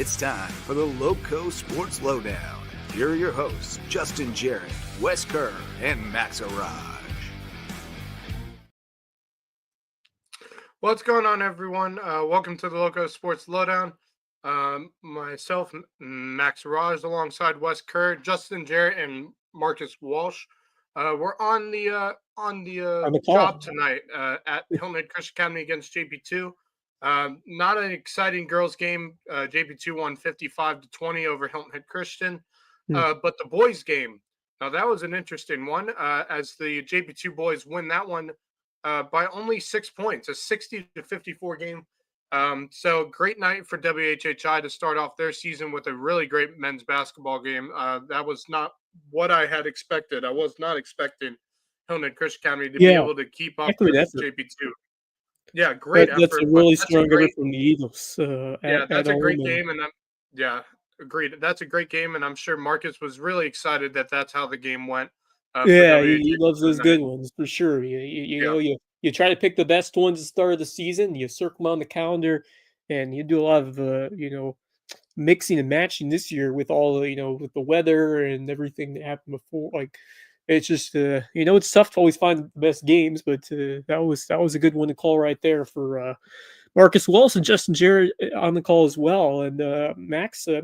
It's time for the LowcoSports Lowdown. Here are your hosts, Justin Jarrett, Wes Kerr, and Max Arraj. What's going on, everyone? Welcome to the LowcoSports Lowdown. Myself, Max Arraj, alongside Wes Kerr, Justin Jarrett, and Marcus Walsh. We're on the job tonight at Hilton Head Christian Academy against JP2. Not an exciting girls game. JP2 won 55-20 over Hilton Head Christian. But the boys game, now that was an interesting one. As the JP2 boys win that one by only 6 points, a 60-54 game. So great night for WHHI to start off their season with a really great men's basketball game. That was not what I had expected. I was not expecting Hilton Head Christian Academy to be able to keep up with JP2. Yeah, great effort. That's a really strong effort from the Eagles. That's a great game, and agreed. That's a great game, and I'm sure Marcus was really excited that that's how the game went. He loves those good ones for sure. You try to pick the best ones at the start of the season. You circle them on the calendar, and you do a lot of mixing and matching this year with all the with the weather and everything that happened before. Like it's just it's tough to always find the best games, but that was a good one to call right there for Marcus Walsh and Justin Jarrett on the call as well. And Max, I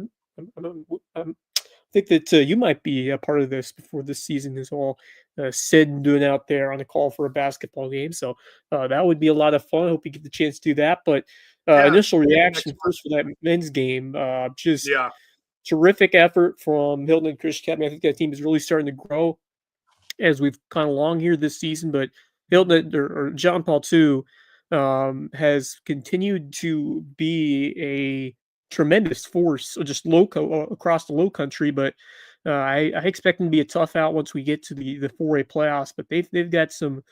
think that you might be a part of this before this season is all said and done out there on the call for a basketball game. So that would be a lot of fun. I hope you get the chance to do that. But initial reaction first for that men's game, terrific effort from Hilton and Christian Academy. I think that team is really starting to grow as we've gone along here this season. But Hilton or John Paul II has continued to be a tremendous force, just across the Lowcountry, but I expect them to be a tough out once we get to the 4A playoffs. But they've got some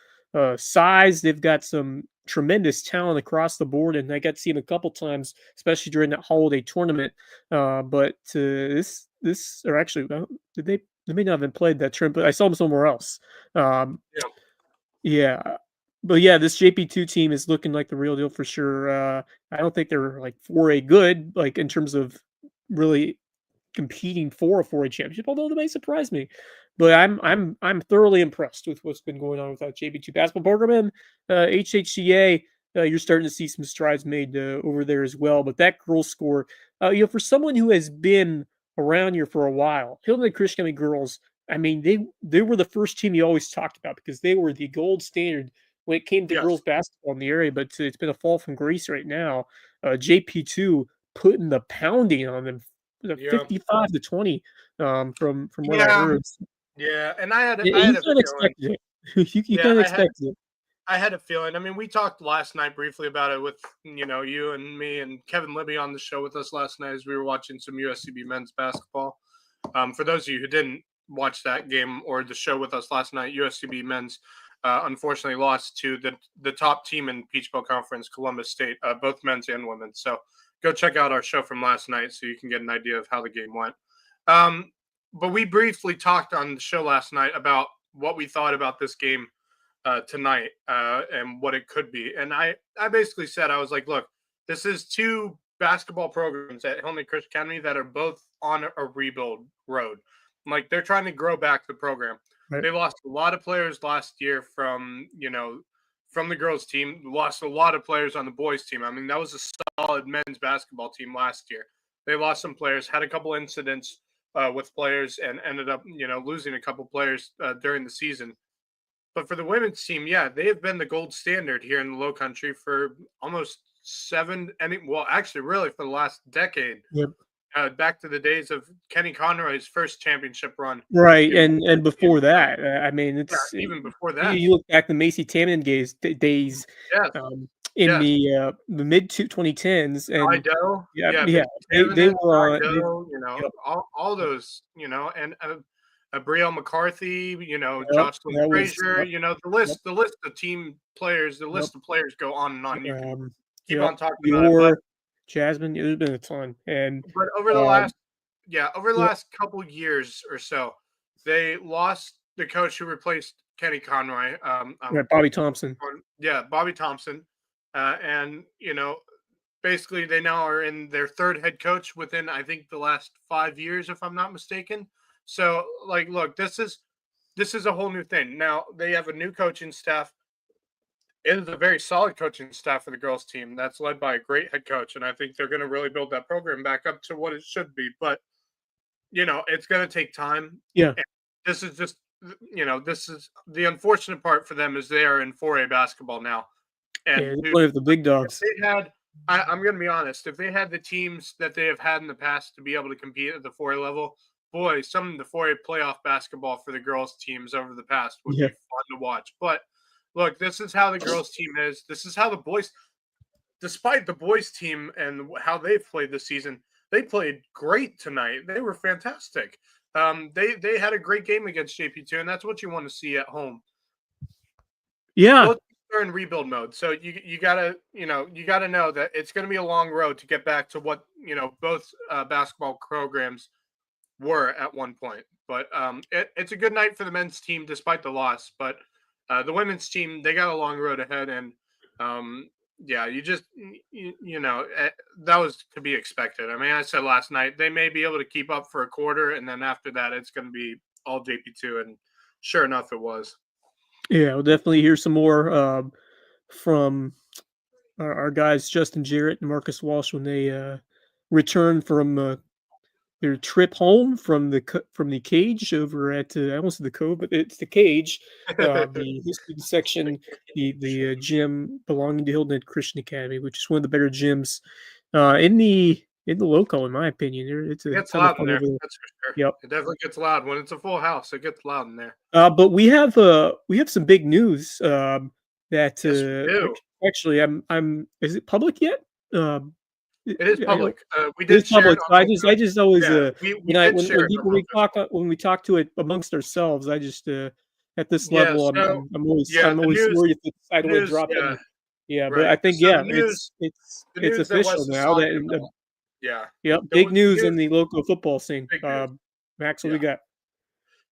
size, they've got some tremendous talent across the board, and I got to see them a couple times, especially during that holiday tournament. But this or actually, they may not have been played that tournament, but I saw them somewhere else. But this JP2 team is looking like the real deal for sure. I don't think they're like 4A good, like in terms of really competing for a 4A championship, although they may surprise me. But I'm thoroughly impressed with what's been going on with that JP2 basketball program. And HHCA, you're starting to see some strides made over there as well. But that girls score, for someone who has been around here for a while, Hilton and Christian Academy girls, I mean, they were the first team you always talked about because they were the gold standard when it came to girls basketball in the area, but it's been a fall from grace right now. JP2 putting the pounding on them, 55-20 from what I heard. Yeah, and I had a feeling. You kind of expected it. I had a feeling. I mean, we talked last night briefly about it with you and me and Kevin Libby on the show with us last night as we were watching some USCB men's basketball. For those of you who didn't watch that game or the show with us last night, USCB men's unfortunately lost to the top team in Peach Belt Conference, Columbus State, both men's and women's. So go check out our show from last night so you can get an idea of how the game went. But we briefly talked on the show last night about what we thought about this game tonight and what it could be. And I basically said, I was like, look, this is two basketball programs at Hilton Christian Academy that are both on a rebuild road. Like they're trying to grow back the program. Right. They lost a lot of players last year from the girls team, lost a lot of players on the boys team. I mean, that was a solid men's basketball team last year. They lost some players, had a couple incidents with players and ended up, losing a couple players during the season. But for the women's team, they have been the gold standard here in the Lowcountry for almost really for the last decade. Yep. Back to the days of Kenny Conroy's first championship run. Right, and before that, I mean, it's even before that. You look back to Macy Tannen days in the mid 2010s, and they were all those, and Brielle McCarthy, Jocelyn Frazier, the list of team players, the list of players go on and on. You can keep on talking about it. Jasmine, there's been a ton, but over the last couple years or so, they lost the coach who replaced Kenny Conroy, Bobby Thompson. Bobby Thompson, and basically they now are in their third head coach within, I think, the last 5 years, if I'm not mistaken. So, like, look, this is a whole new thing. Now they have a new coaching staff. It is a very solid coaching staff for the girls team that's led by a great head coach, and I think they're going to really build that program back up to what it should be. But it's going to take time. Yeah. And this is just, this is the unfortunate part for them is they are in 4A basketball now, and one of the big dogs. if they had, I'm going to be honest, if they had the teams that they have had in the past to be able to compete at the 4A level, boy, some of the 4A playoff basketball for the girls teams over the past would be fun to watch. But look, this is how the girls team is. This is how the boys, despite the boys team and how they've played this season, they played great tonight. They were fantastic. They had a great game against JP2, and that's what you want to see at home. Yeah. Both are in rebuild mode. So you gotta know that it's gonna be a long road to get back to what both basketball programs were at one point. But it's a good night for the men's team despite the loss. But the women's team, they got a long road ahead, and that was to be expected. I mean, I said last night they may be able to keep up for a quarter, and then after that, it's going to be all JP2, and sure enough, it was. Yeah, we'll definitely hear some more from our guys Justin Jarrett and Marcus Walsh when they return from their trip home from the cage over at I almost said the Cove, but it's the cage, the history section, the gym belonging to Hilton Head Christian Academy, which is one of the better gyms in the Loco, in my opinion. It gets loud in there. That's for sure. Yep, it definitely gets loud when it's a full house. It gets loud in there. But we have some big news that yes, we do. Actually, is it public yet? It is public. We did share public. It I just always when we talk to it amongst ourselves. I just at this level, I'm always worried if it's, I don't want to drop it. Yeah, right. But I think it's official now. Big news in the local football scene. Max, what we got?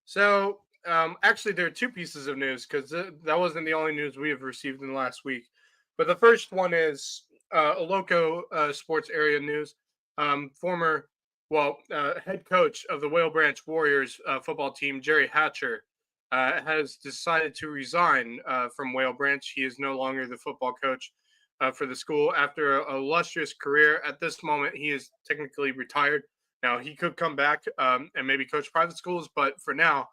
So actually, there are two pieces of news because that wasn't the only news we have received in the last week. But the first one is a Loco sports area news. Former head coach of the Whale Branch Warriors football team, Jerry Hatcher, has decided to resign from Whale Branch. He is no longer the football coach for the school after a illustrious career. At this moment, he is technically retired. Now, he could come back and maybe coach private schools, but for now,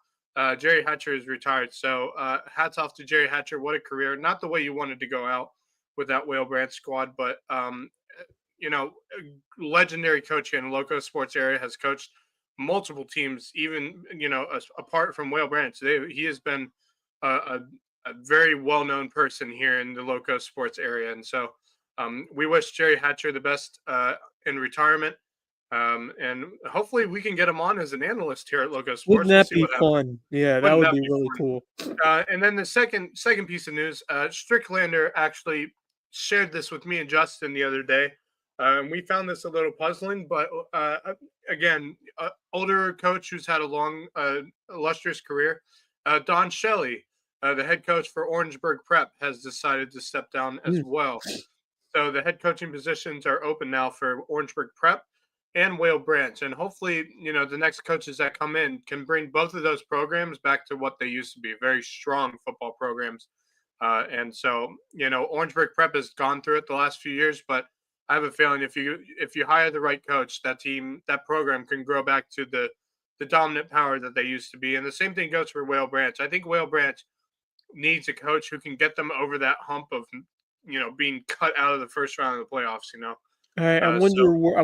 Jerry Hatcher is retired. So hats off to Jerry Hatcher. What a career. Not the way you wanted to go out with that Whale Branch squad, but a legendary coach here in the LowcoSports area, has coached multiple teams, even apart from Whale Branch. He has been a very well-known person here in the LowcoSports area, and so we wish Jerry Hatcher the best in retirement, and hopefully we can get him on as an analyst here at LowcoSports. Wouldn't that be fun? Yeah, that would be really cool. And then the second piece of news, Stricklander actually shared this with me and Justin the other day. And we found this a little puzzling, but again, older coach who's had a long, illustrious career, Don Shelley, the head coach for Orangeburg Prep, has decided to step down as well. So the head coaching positions are open now for Orangeburg Prep and Whale Branch. And hopefully, the next coaches that come in can bring both of those programs back to what they used to be, very strong football programs. And so, Orangeburg Prep has gone through it the last few years, but I have a feeling if you hire the right coach, that program can grow back to the dominant power that they used to be. And the same thing goes for Whale Branch. I think Whale Branch needs a coach who can get them over that hump of, being cut out of the first round of the playoffs, I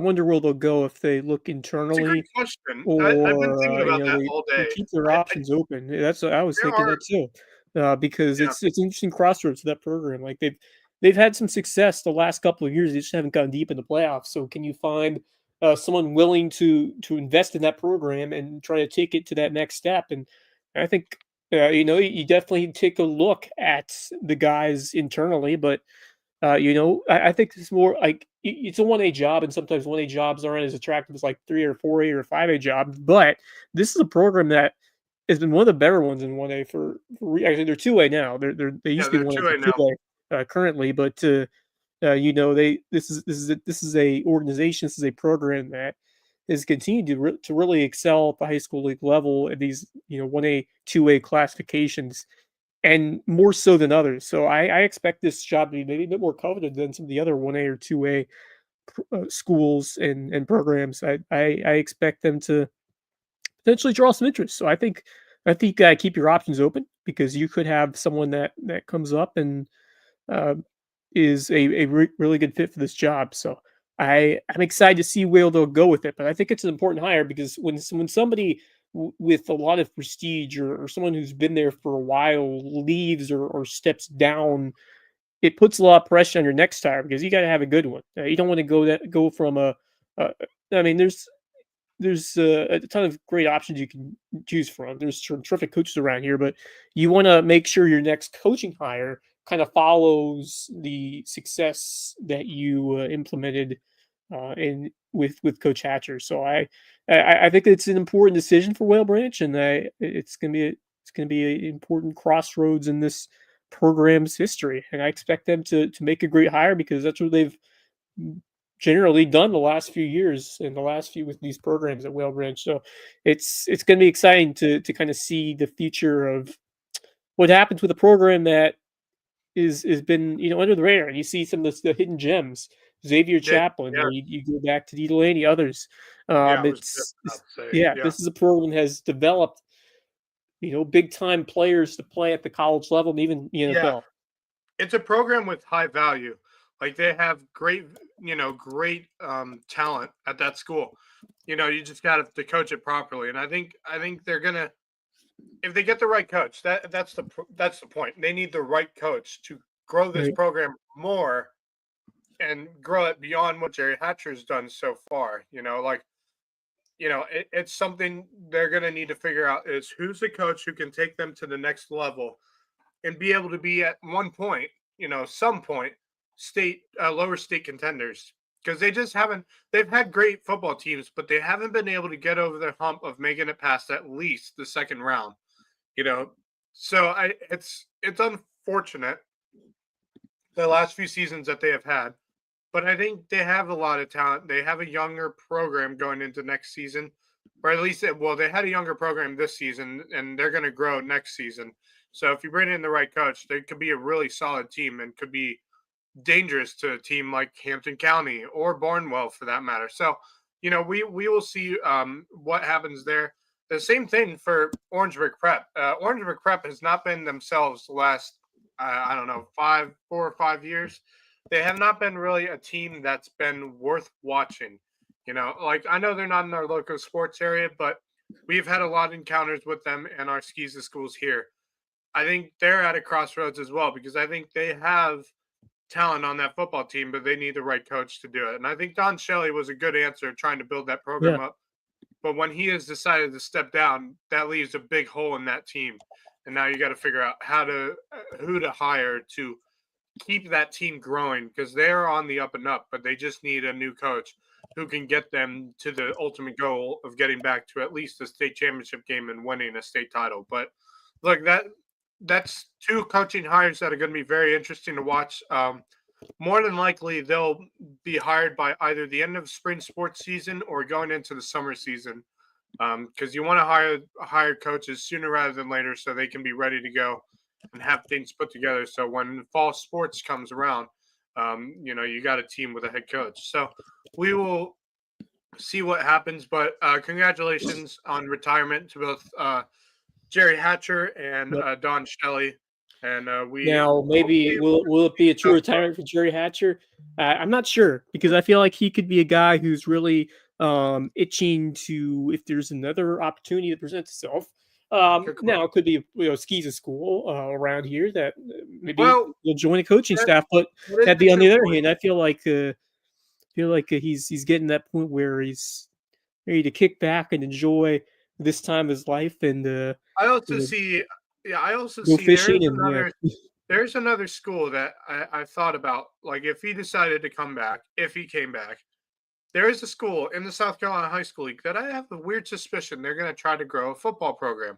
wonder where they'll go if they look internally. It's a good question. Or, I've been thinking about that all day. They keep their options open. That's what I was thinking that too. Because it's an interesting crossroads to that program. Like they've had some success the last couple of years. They just haven't gone deep in the playoffs. So can you find someone willing to invest in that program and try to take it to that next step? And I think you definitely take a look at the guys internally, but I think it's more like it's a 1A job, and sometimes 1A jobs aren't as attractive as like 3 or 4A or 5A jobs. But this is a program that has been one of the better ones in 1A for actually they're 2A now. They used to be 1A, 2A currently, but this is a organization, this is a program that has continued to really excel at the high school league level at these 1A, 2A classifications, and more so than others. So I expect this job to be maybe a bit more coveted than some of the other 1A or 2A schools and programs. I expect them to potentially draw some interest. So I think keep your options open, because you could have someone that comes up and uh, is a really good fit for this job. So I'm excited to see where they'll go with it. But I think it's an important hire, because when somebody with a lot of prestige, or someone who's been there for a while leaves, or steps down, it puts a lot of pressure on your next hire, because you got to have a good one. You don't want to go from a I mean, there's a ton of great options you can choose from. There's some terrific coaches around here, but you want to make sure your next coaching hire kind of follows the success that you implemented in with Coach Hatcher. So I think it's an important decision for Whale Branch, and it's gonna be an important crossroads in this program's history. And I expect them to make a great hire, because that's what they've generally done the last few years, and the last few with these programs at Whale Branch. So it's going to be exciting to kind of see the future of what happens with a program that is been under the radar, and you see some of the hidden gems. Xavier Chaplin, Yeah, you go back to D. Delaney, others. yeah, I was It's just about to say, yeah, yeah. this is a program that has developed big time players to play at the college level, and even the Yeah, NFL. it's a program with high value. Like they have great, great talent at that school. You just got to coach it properly, and I think they're gonna, if they get the right coach. That's the point. They need the right coach to grow this Right. program more and grow it beyond what Jerry Hatcher's done so far. It's something they're gonna need to figure out, is who's the coach who can take them to the next level and be able to be at one point, some point, lower state contenders, because they just haven't. They've had great football teams, but they haven't been able to get over the hump of making it past at least the second round. You know, so it's unfortunate the last few seasons that they have had, but I think they have a lot of talent. They have a younger program going into next season, or at least, well, they had a younger program this season, and they're going to grow next season. So if you bring in the right coach, they could be a really solid team and could be dangerous to a team like Hampton County or Barnwell, for that matter. So, we will see what happens there. The same thing for Orangeburg Prep. Orangeburg Prep has not been themselves the last, I don't know, 4 or 5 years. They have not been really a team that's been worth watching. Like, I know they're not in our local sports area, but we've had a lot of encounters with them in our skis and schools here. I think they're at a crossroads as well, because I think they have talent on that football team, but they need the right coach to do it. And I think Don Shelley was a good answer trying to build that Yeah. program up. But when he has decided to step down, that leaves a big hole in that team. And now you got to figure out who to hire to keep that team growing, because they're on the up and up, but they just need a new coach who can get them to the ultimate goal of getting back to at least the state championship game and winning a state title. But look, that's two coaching hires that are going to be very interesting to watch. More than likely, they'll be hired by either the end of spring sports season or going into the summer season, because you want to hire coaches sooner rather than later, so they can be ready to go and have things put together. So when fall sports comes around, you got a team with a head coach. So we will see what happens. But congratulations on retirement to both Jerry Hatcher and Yep. Don Shelley. And we Now, maybe hopefully will it be a true retirement for Jerry Hatcher? I'm not sure, because I feel like he could be a guy who's really itching to, if there's another opportunity that presents itself. Now it could be skis a school around here that maybe Well, will join a coaching that, staff. But that is at a the on true the other point. hand, I feel like he's getting that point where he's ready to kick back and enjoy this time of his life, and I also you know, see, yeah, I also go see fishing, and yeah. there's another school that I've thought about. Like, if he decided to come back, if he came back, there is a school in the South Carolina High School League that I have a weird suspicion they're going to try to grow a football program.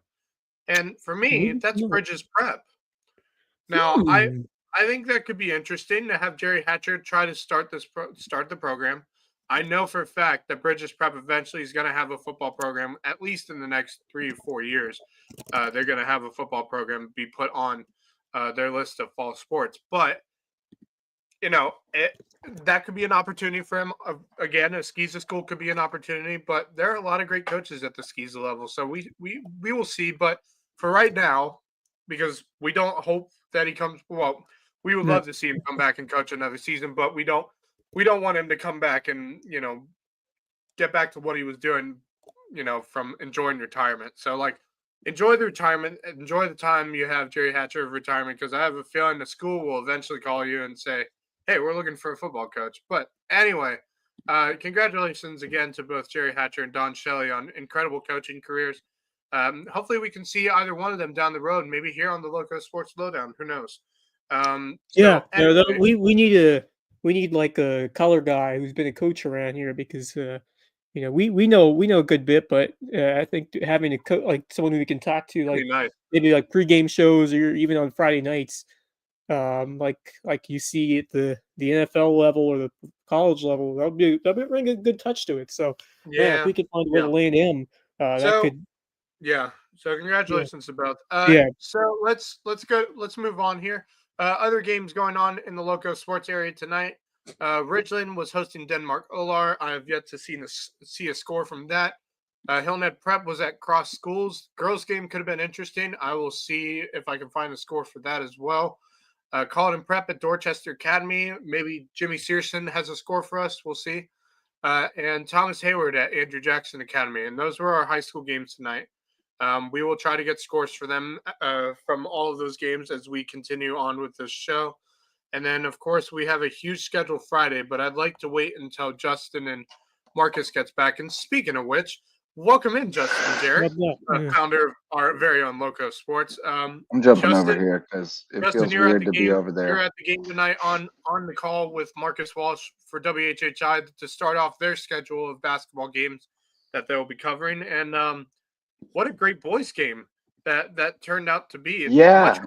And for me, Maybe that's not. Bridges Prep. Now, I Hmm. I think that could be interesting to have Jerry Hatcher try to start the program. I know for a fact that Bridges Prep eventually is going to have a football program, at least in the next 3 or 4 years. They're going to have a football program be put on their list of fall sports. But that could be an opportunity for him. Again, a Skeeza school could be an opportunity, but there are a lot of great coaches at the Skeeza level. So we will see. But for right now, because we don't hope that he comes. Well, we would love to see him come back and coach another season, but we don't want him to come back and get back to what he was doing. From enjoying retirement. So enjoy the retirement, enjoy the time you have Jerry Hatcher of retirement, because I have a feeling the school will eventually call you and say, hey, we're looking for a football coach. But anyway, congratulations again to both Jerry Hatcher and Don Shelley on incredible coaching careers. Hopefully we can see either one of them down the road, maybe here on the LowcoSports Lowdown. Who knows? Anyway. We need like a color guy who's been a coach around here, because we know a good bit, but I think having a like someone who we can talk to, like nice. maybe like pregame shows or even on Friday nights, like you see at the NFL level or the college level, that'll bring a good touch to it. So if we can find a way to land him, that could. Yeah. So congratulations to both. So let's move on here. Other games going on in the Loco Sports area tonight. Ridgeland was hosting Denmark Olar. I have yet to see a score from that. Hillnet Prep was at Cross Schools. Girls game could have been interesting. I will see if I can find a score for that as well. Colleton Prep at Dorchester Academy. Maybe Jimmy Searson has a score for us. We'll see. And Thomas Hayward at Andrew Jackson Academy. And those were our high school games tonight. We will try to get scores for them from all of those games as we continue on with this show. And then, of course, we have a huge schedule Friday, but I'd like to wait until Justin and Marcus gets back. And speaking of which, welcome in, Justin and Jarrett, founder of our very own Loco Sports. I'm jumping over here because it feels weird to be over there. You're at the game tonight on the call with Marcus Walsh for WHHI to start off their schedule of basketball games that they'll be covering. And what a great boys game that turned out to be. The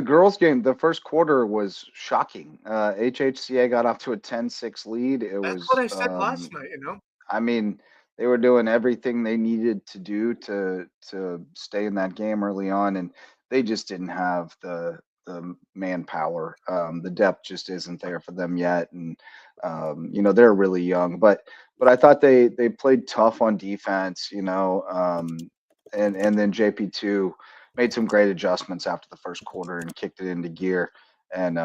girls game, the first quarter was shocking. HHCA got off to a 10-6 lead. That's what I said last night, I mean, they were doing everything they needed to do to stay in that game early on, and they just didn't have the manpower. The depth just isn't there for them yet, and they're really young. But I thought they played tough on defense, and then JP2 made some great adjustments after the first quarter and kicked it into gear and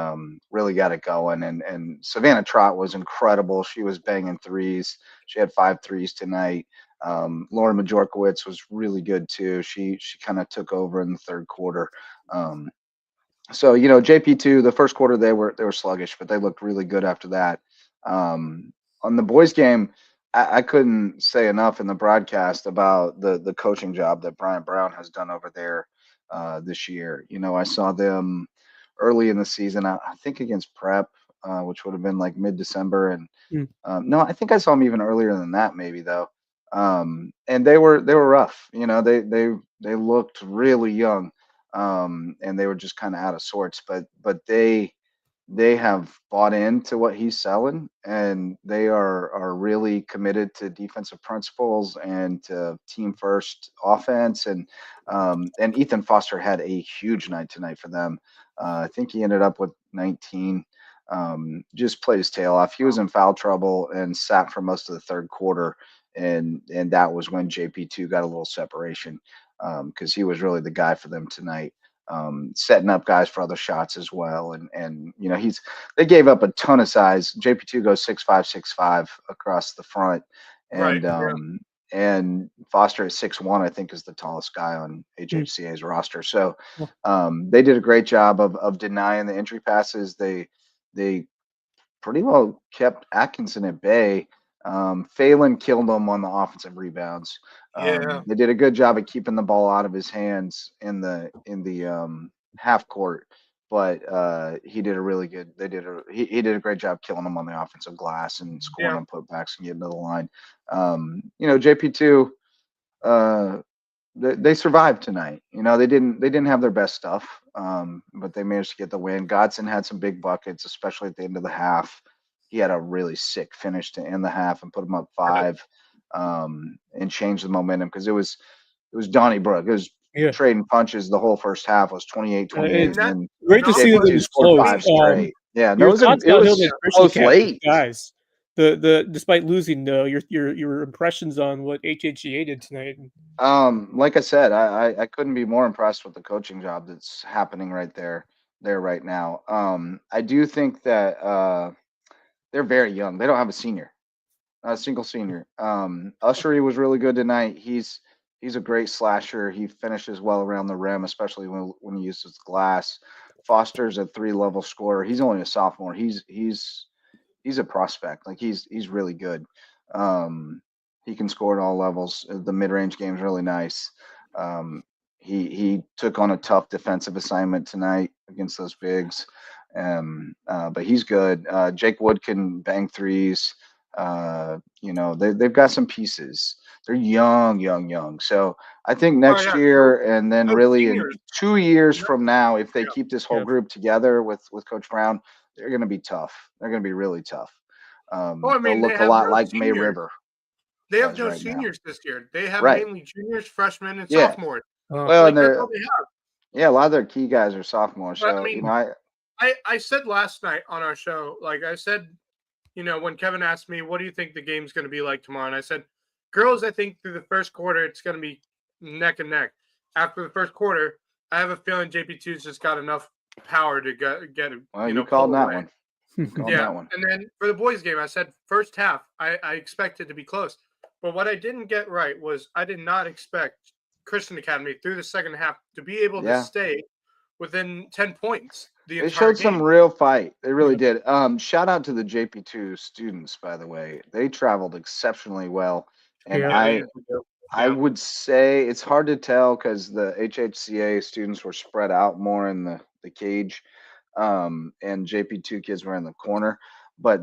really got it going. And Savannah Trott was incredible. She was banging threes. She had 5 threes tonight. Lauren Majorkowicz was really good too. She kind of took over in the third quarter. So JP2, the first quarter they were sluggish, but they looked really good after that. On the boys game, I couldn't say enough in the broadcast about the coaching job that Brian Brown has done over there this year. I saw them early in the season, I think against Prep, which would have been like mid-December. And no, I think I saw them even earlier than that, maybe though. And they were rough. They looked really young, and they were just kind of out of sorts. But they have bought into what he's selling, and they are really committed to defensive principles and to team first offense. And Ethan Foster had a huge night tonight for them. I think he ended up with 19. Just played his tail off. He was in foul trouble and sat for most of the third quarter, and that was when JP2 got a little separation, because he was really the guy for them tonight. Setting up guys for other shots as well. And they gave up a ton of size. JP2 goes 6'5", 6'5" across the front. And and Foster at 6'1", I think, is the tallest guy on HHCA's roster. So they did a great job of denying the entry passes. They pretty well kept Atkinson at bay. Phelan killed them on the offensive rebounds. They did a good job of keeping the ball out of his hands in the half court, but he did a great job killing them on the offensive glass and scoring on putbacks and getting to the line. JP2 they survived tonight. They didn't have their best stuff, but they managed to get the win. Godson had some big buckets, especially at the end of the half. He had a really sick finish to end the half and put them up 5, and change the momentum, because it was Donnybrook. It was trading punches. The whole first half was 28-28, and great to see that it was scored close. 5 straight. Yeah, Your no, it was close late. Guys, the despite losing, your impressions on what HHGA did tonight. Like I said, I couldn't be more impressed with the coaching job that's happening there right now. I do think that they're very young. They don't have a senior. Not a single senior. Ushery was really good tonight. He's a great slasher. He finishes well around the rim, especially when he uses glass. Foster's a 3-level scorer. He's only a sophomore. He's a prospect. Like he's really good. He can score at all levels. The mid-range game is really nice. He took on a tough defensive assignment tonight against those bigs. But he's good. Jake Wood can bang threes. They've got some pieces. They're young. So I think next year, and then really in 2 years from now, if they keep this whole group together with Coach Brown, they're going to be tough. They're going to be really tough. They'll look a lot like May River. They have no seniors this year. They have mainly juniors, freshmen, and sophomores. Well, and that's all they have. A lot of their key guys are sophomores. But, so I said last night on our show, like I said, when Kevin asked me, what do you think the game's going to be like tomorrow? And I said, girls, I think through the first quarter, it's going to be neck and neck. After the first quarter, I have a feeling JP2's just got enough power to get it. Well, you called that one. That one. And then for the boys' game, I said first half, I expected to be close. But what I didn't get right was I did not expect Christian Academy through the second half to be able to stay within 10 points. They showed some real fight. They really did. Shout out to the JP2 students, by the way. They traveled exceptionally well. And I would say it's hard to tell because the HHCA students were spread out more in the cage, and JP2 kids were in the corner. But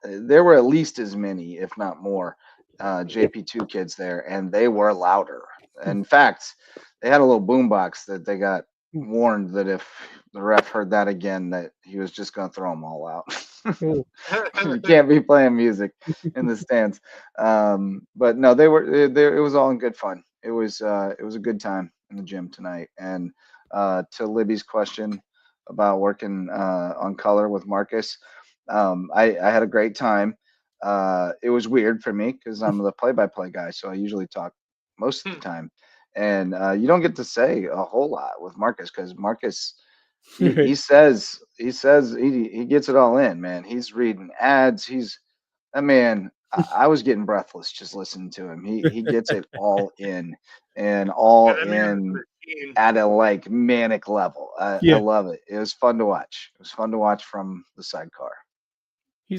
there were at least as many, if not more, JP2 kids there, and they were louder. In fact, they had a little boombox that they got warned that if the ref heard that again, that he was just going to throw them all out. You can't be playing music in the stands. But no, it was all in good fun. It was a good time in the gym tonight. And to Libby's question about working on color with Marcus, I had a great time. It was weird for me because I'm the play-by-play guy, so I usually talk most of the time. And you don't get to say a whole lot with Marcus because Marcus, he says he gets it all in, man. He's reading ads. That man. I was getting breathless just listening to him. He gets it all in and all in at a manic level. I love it. It was fun to watch. It was fun to watch from the sidecar. He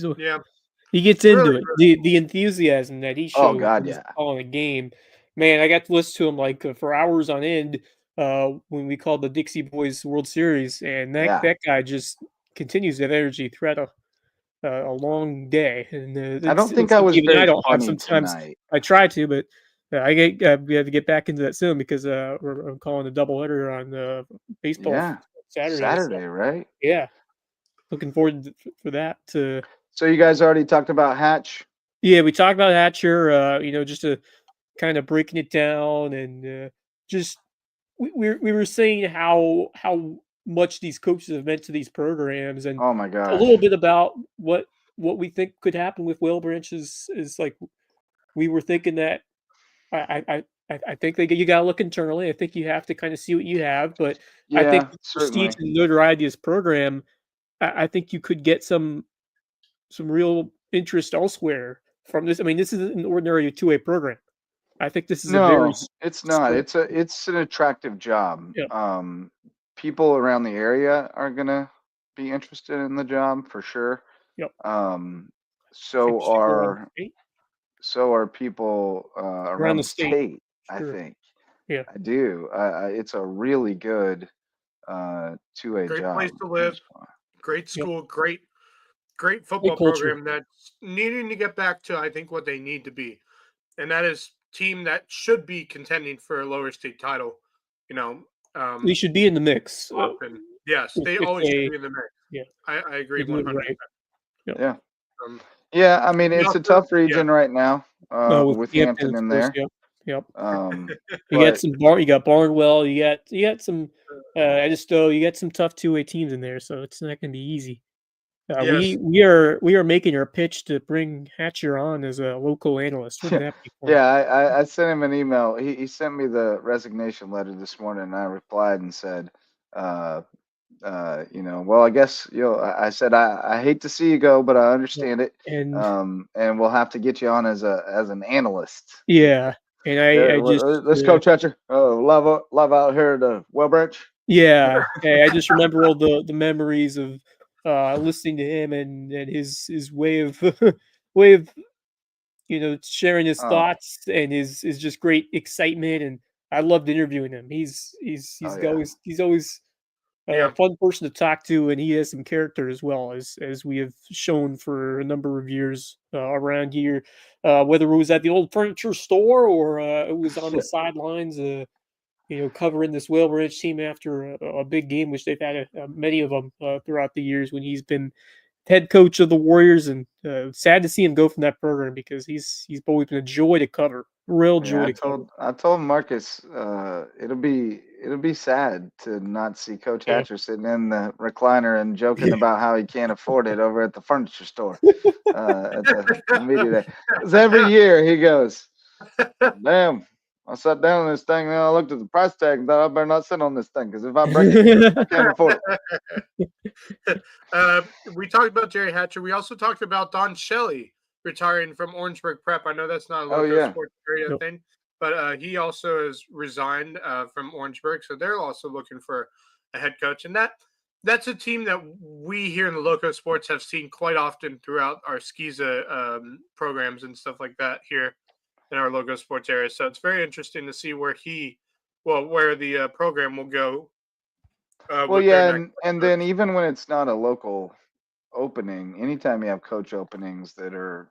gets into it. The enthusiasm that he shows. Oh God, on a game. Man, I got to listen to him for hours on end when we called the Dixie Boys World Series, and that guy just continues that energy throughout a long day. And I don't think I was very funny sometimes tonight. I try to, but we have to get back into that soon because I'm calling a doubleheader on baseball Saturday, right? Yeah, looking forward for that. So you guys already talked about Hatch? Yeah, we talked about Hatcher. Just to kind of breaking it down and just we were saying how much these coaches have meant to these programs, and oh my gosh, a little bit about what we think could happen with Whale Branch is like we were thinking that I think you got to look internally. I think you have to kind of see what you have, but I think the prestige and notoriety of this program, I think you could get some real interest elsewhere from this. I mean, this isn't an ordinary 2A program. I think this is it's not. It's an attractive job. Yeah. People around the area are gonna be interested in the job for sure. Yep. So are people around the state. Sure. I think. Yeah, I do. It's a really good 2A great job. Great place to live. Great school. Yep. Great football program that's needing to get back to, I think, what they need to be. And that is team that should be contending for a lower state title. You know, They should be in the mix. often. Yes, they if always should they, be in the mix. yeah, I agree they do it 100%. right. Yep. Yeah. Um, Yeah, I mean, we it's a also, tough yeah, region right now, With with Hampton, Hampton of in course. there. Yep. Yep. You got But some you got Barnwell. You got some. Edisto. You got some tough 2A teams in there, so it's not going to be easy. yes, We are making our pitch to bring Hatcher on as a local analyst. Wouldn't that be fun? yeah, I sent him an email. He sent me the resignation letter this morning, and I replied and said, well, I guess I said I hate to see you go, but I Yeah. understand it. And And we'll have to get you on as an analyst. yeah, and I just Let's go, Chetcher. Love out here at the Well Branch. yeah, I just remember all the memories of listening to him and his way of way of sharing his Um, thoughts and his just great excitement, and I loved interviewing him. oh yeah, He's always a yeah, fun person to talk to, and he has some character as well as we have shown for a number of years around here, whether it was at the old furniture store or it was on the sidelines, covering this Whale Ridge team after a big game, which they've had many of them throughout the years when he's been head coach of the Warriors, and sad to see him go from that program because he's always been a joy to cover, real yeah. joy to cover. I told Marcus, it'll be sad to not see Coach Yeah. Hatcher sitting in the recliner and joking about how he can't afford it over at the furniture store at the media day. 'Cause every year he goes, damn. I sat down on this thing and I looked at the price tag and thought I better not sit on this thing because if I break it, I can't afford it. We talked about Jerry Hatcher. We also talked about Don Shelley retiring from Orangeburg Prep. I know that's not a Oh local yeah. sports area Nope. thing, but he also has resigned from Orangeburg, so they're also looking for a head coach, and that's a team that we here in the Loco Sports have seen quite often throughout our Skiza programs and stuff like that here in our Loco Sports area. So it's very interesting to see where the program will go. Well, With their yeah, next and coach. then even when it's not a local opening, anytime you have coach openings that are,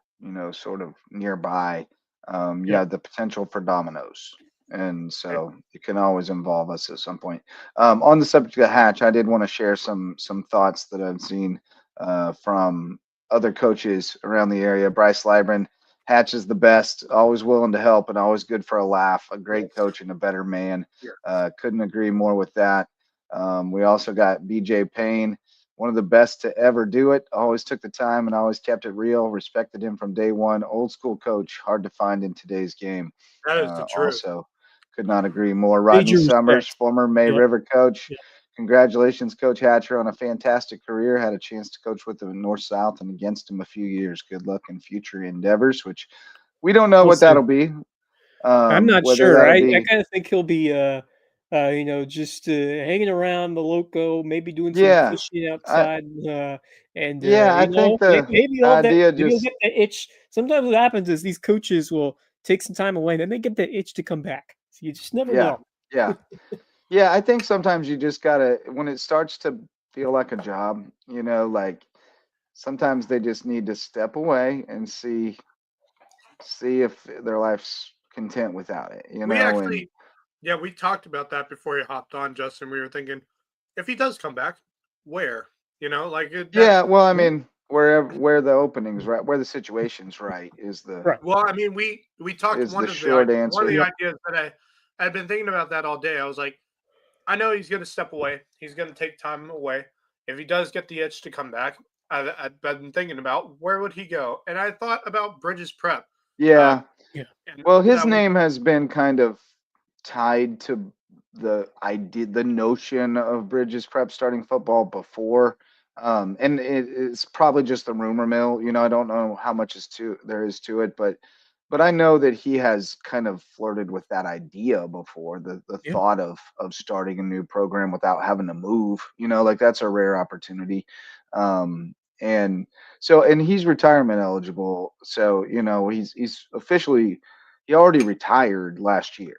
sort of nearby, you Yep. have the potential for dominoes. And so it can always involve us at some point. On the subject of Hatch, I did want to share some thoughts that I've seen from other coaches around the area. Bryce Libran, Hatch is the best, always willing to help and always good for a laugh. A great coach and a better man. Couldn't agree more with that. We also got BJ Payne, one of the best to ever do it. Always took the time and always kept it real. Respected him from day one. Old school coach, hard to find in today's game. That is the truth. Also, could not agree more. Rodney Major Summers, respect. former May Yep. River coach. Yep. Congratulations, Coach Hatcher, on a fantastic career. Had a chance to coach with the North South and against him a few years. Good luck in future endeavors, which we don't know We'll what see. that'll be. I'm not Whether sure. that'll I be kind of think he'll be just hanging around the Loco, maybe doing some yeah. fishing I outside, and I think the maybe idea maybe he'll just get the itch. Sometimes what happens is these coaches will take some time away, and then they get the itch to come back. So you just never yeah, know. yeah. Yeah, I think sometimes you just gotta when it starts to feel like a job, like sometimes they just need to step away and see if their life's content without it, We and actually, yeah, we talked about that before he hopped on, Justin. We were thinking, if he does come back, where? That's yeah, well, I Yeah. mean, where the opening's right, where the situation's right Right. well. I mean, we talked is the one of short the answer. Yep. ideas that I'd been thinking about that all day. I was like, I know he's going to step away. He's going to take time away. If he does get the itch to come back, I've been thinking about where would he go, and I thought about Bridges Prep. Uh, Yeah. Yeah. and Well, his that was name has been kind of tied to the notion of Bridges Prep starting football before. And it's probably just the rumor mill. I don't know how much there is to it, but I know that he has kind of flirted with that idea before, the Yeah. thought of starting a new program without having to move. Like that's a rare opportunity. And so and he's retirement eligible. So, he's officially he already retired last year.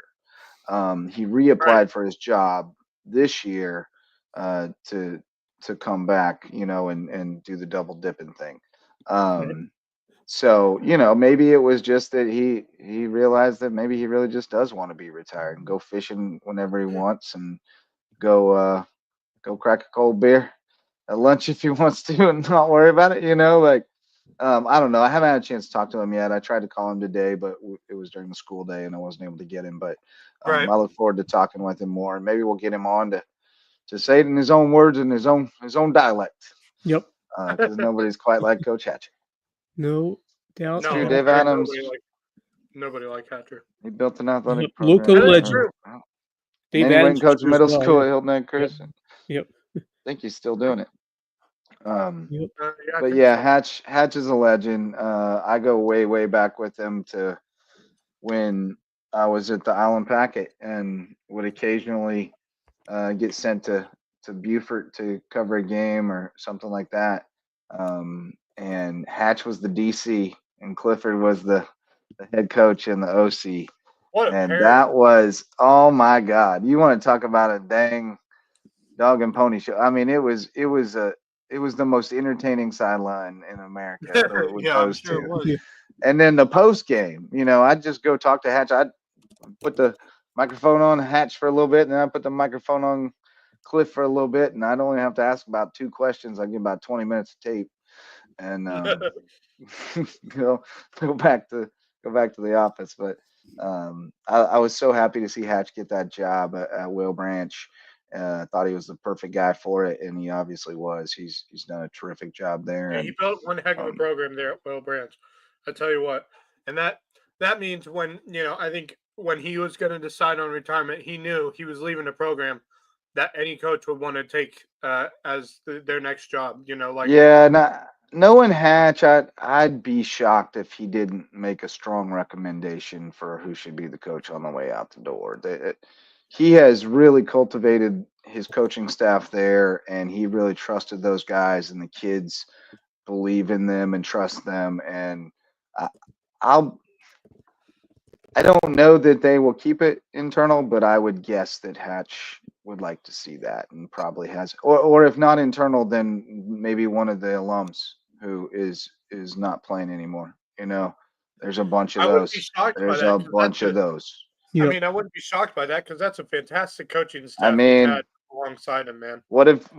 He right. reapplied for his job this year to come back, and do the double dipping thing. Right. So, maybe it was just that he realized that maybe he really just does want to be retired and go fishing whenever he wants and go crack a cold beer at lunch if he wants to and not worry about it, I don't know. I haven't had a chance to talk to him yet. I tried to call him today, but it was during the school day and I wasn't able to get him. But Right. I look forward to talking with him more, and maybe we'll get him on to say it in his own words and his own dialect. Yep. Because nobody's quite like Coach Hatcher. No doubt. No, True, Dave Adams. Nobody like Hatcher. He built an athletic Yep, program. local That is legend. true. Dave And then he went Adams and coached for sure middle as well, school yeah. at Hilton Head Christian. Yep. I think he's still doing it. Yep. I But think yeah, so. Hatch is a legend. I go way, way back with him to when I was at the Island Packet and would occasionally get sent to Beaufort to cover a game or something like that. And Hatch was the DC and Clifford was the head coach and the OC. What a And pairing. that was, oh my God, you want to talk about a dang dog and pony show. I mean, it was the most entertaining sideline in America with Yeah, I'm those sure it two. was. Yeah. And then the post game, I'd just go talk to Hatch. I'd put the microphone on Hatch for a little bit, and then I put the microphone on Cliff for a little bit, and I'd only have to ask about 2 questions. I'd get about 20 minutes of tape, and go back to the office. But I was so happy to see Hatch get that job at Will Branch. Thought he was the perfect guy for it, and he obviously was. He's done a terrific job there. Yeah, And he built one heck of a program there at Will Branch. I tell you what, and that means when I think when he was going to decide on retirement, he knew he was leaving a program that any coach would want to take as their next job. yeah, knowing Hatch, I'd be shocked if he didn't make a strong recommendation for who should be the coach on the way out the door. He has really cultivated his coaching staff there, and he really trusted those guys, and the kids believe in them and trust them. And I don't know that they will keep it internal, but I would guess that Hatch would like to see that and probably has, or if not internal, then maybe one of the alums who is not playing anymore. There's a bunch of I wouldn't be those. shocked by There's that, a 'cause bunch of those. Yep. I mean, I wouldn't be shocked by that because that's a fantastic coaching I staff he's mean, had alongside him, man. what if D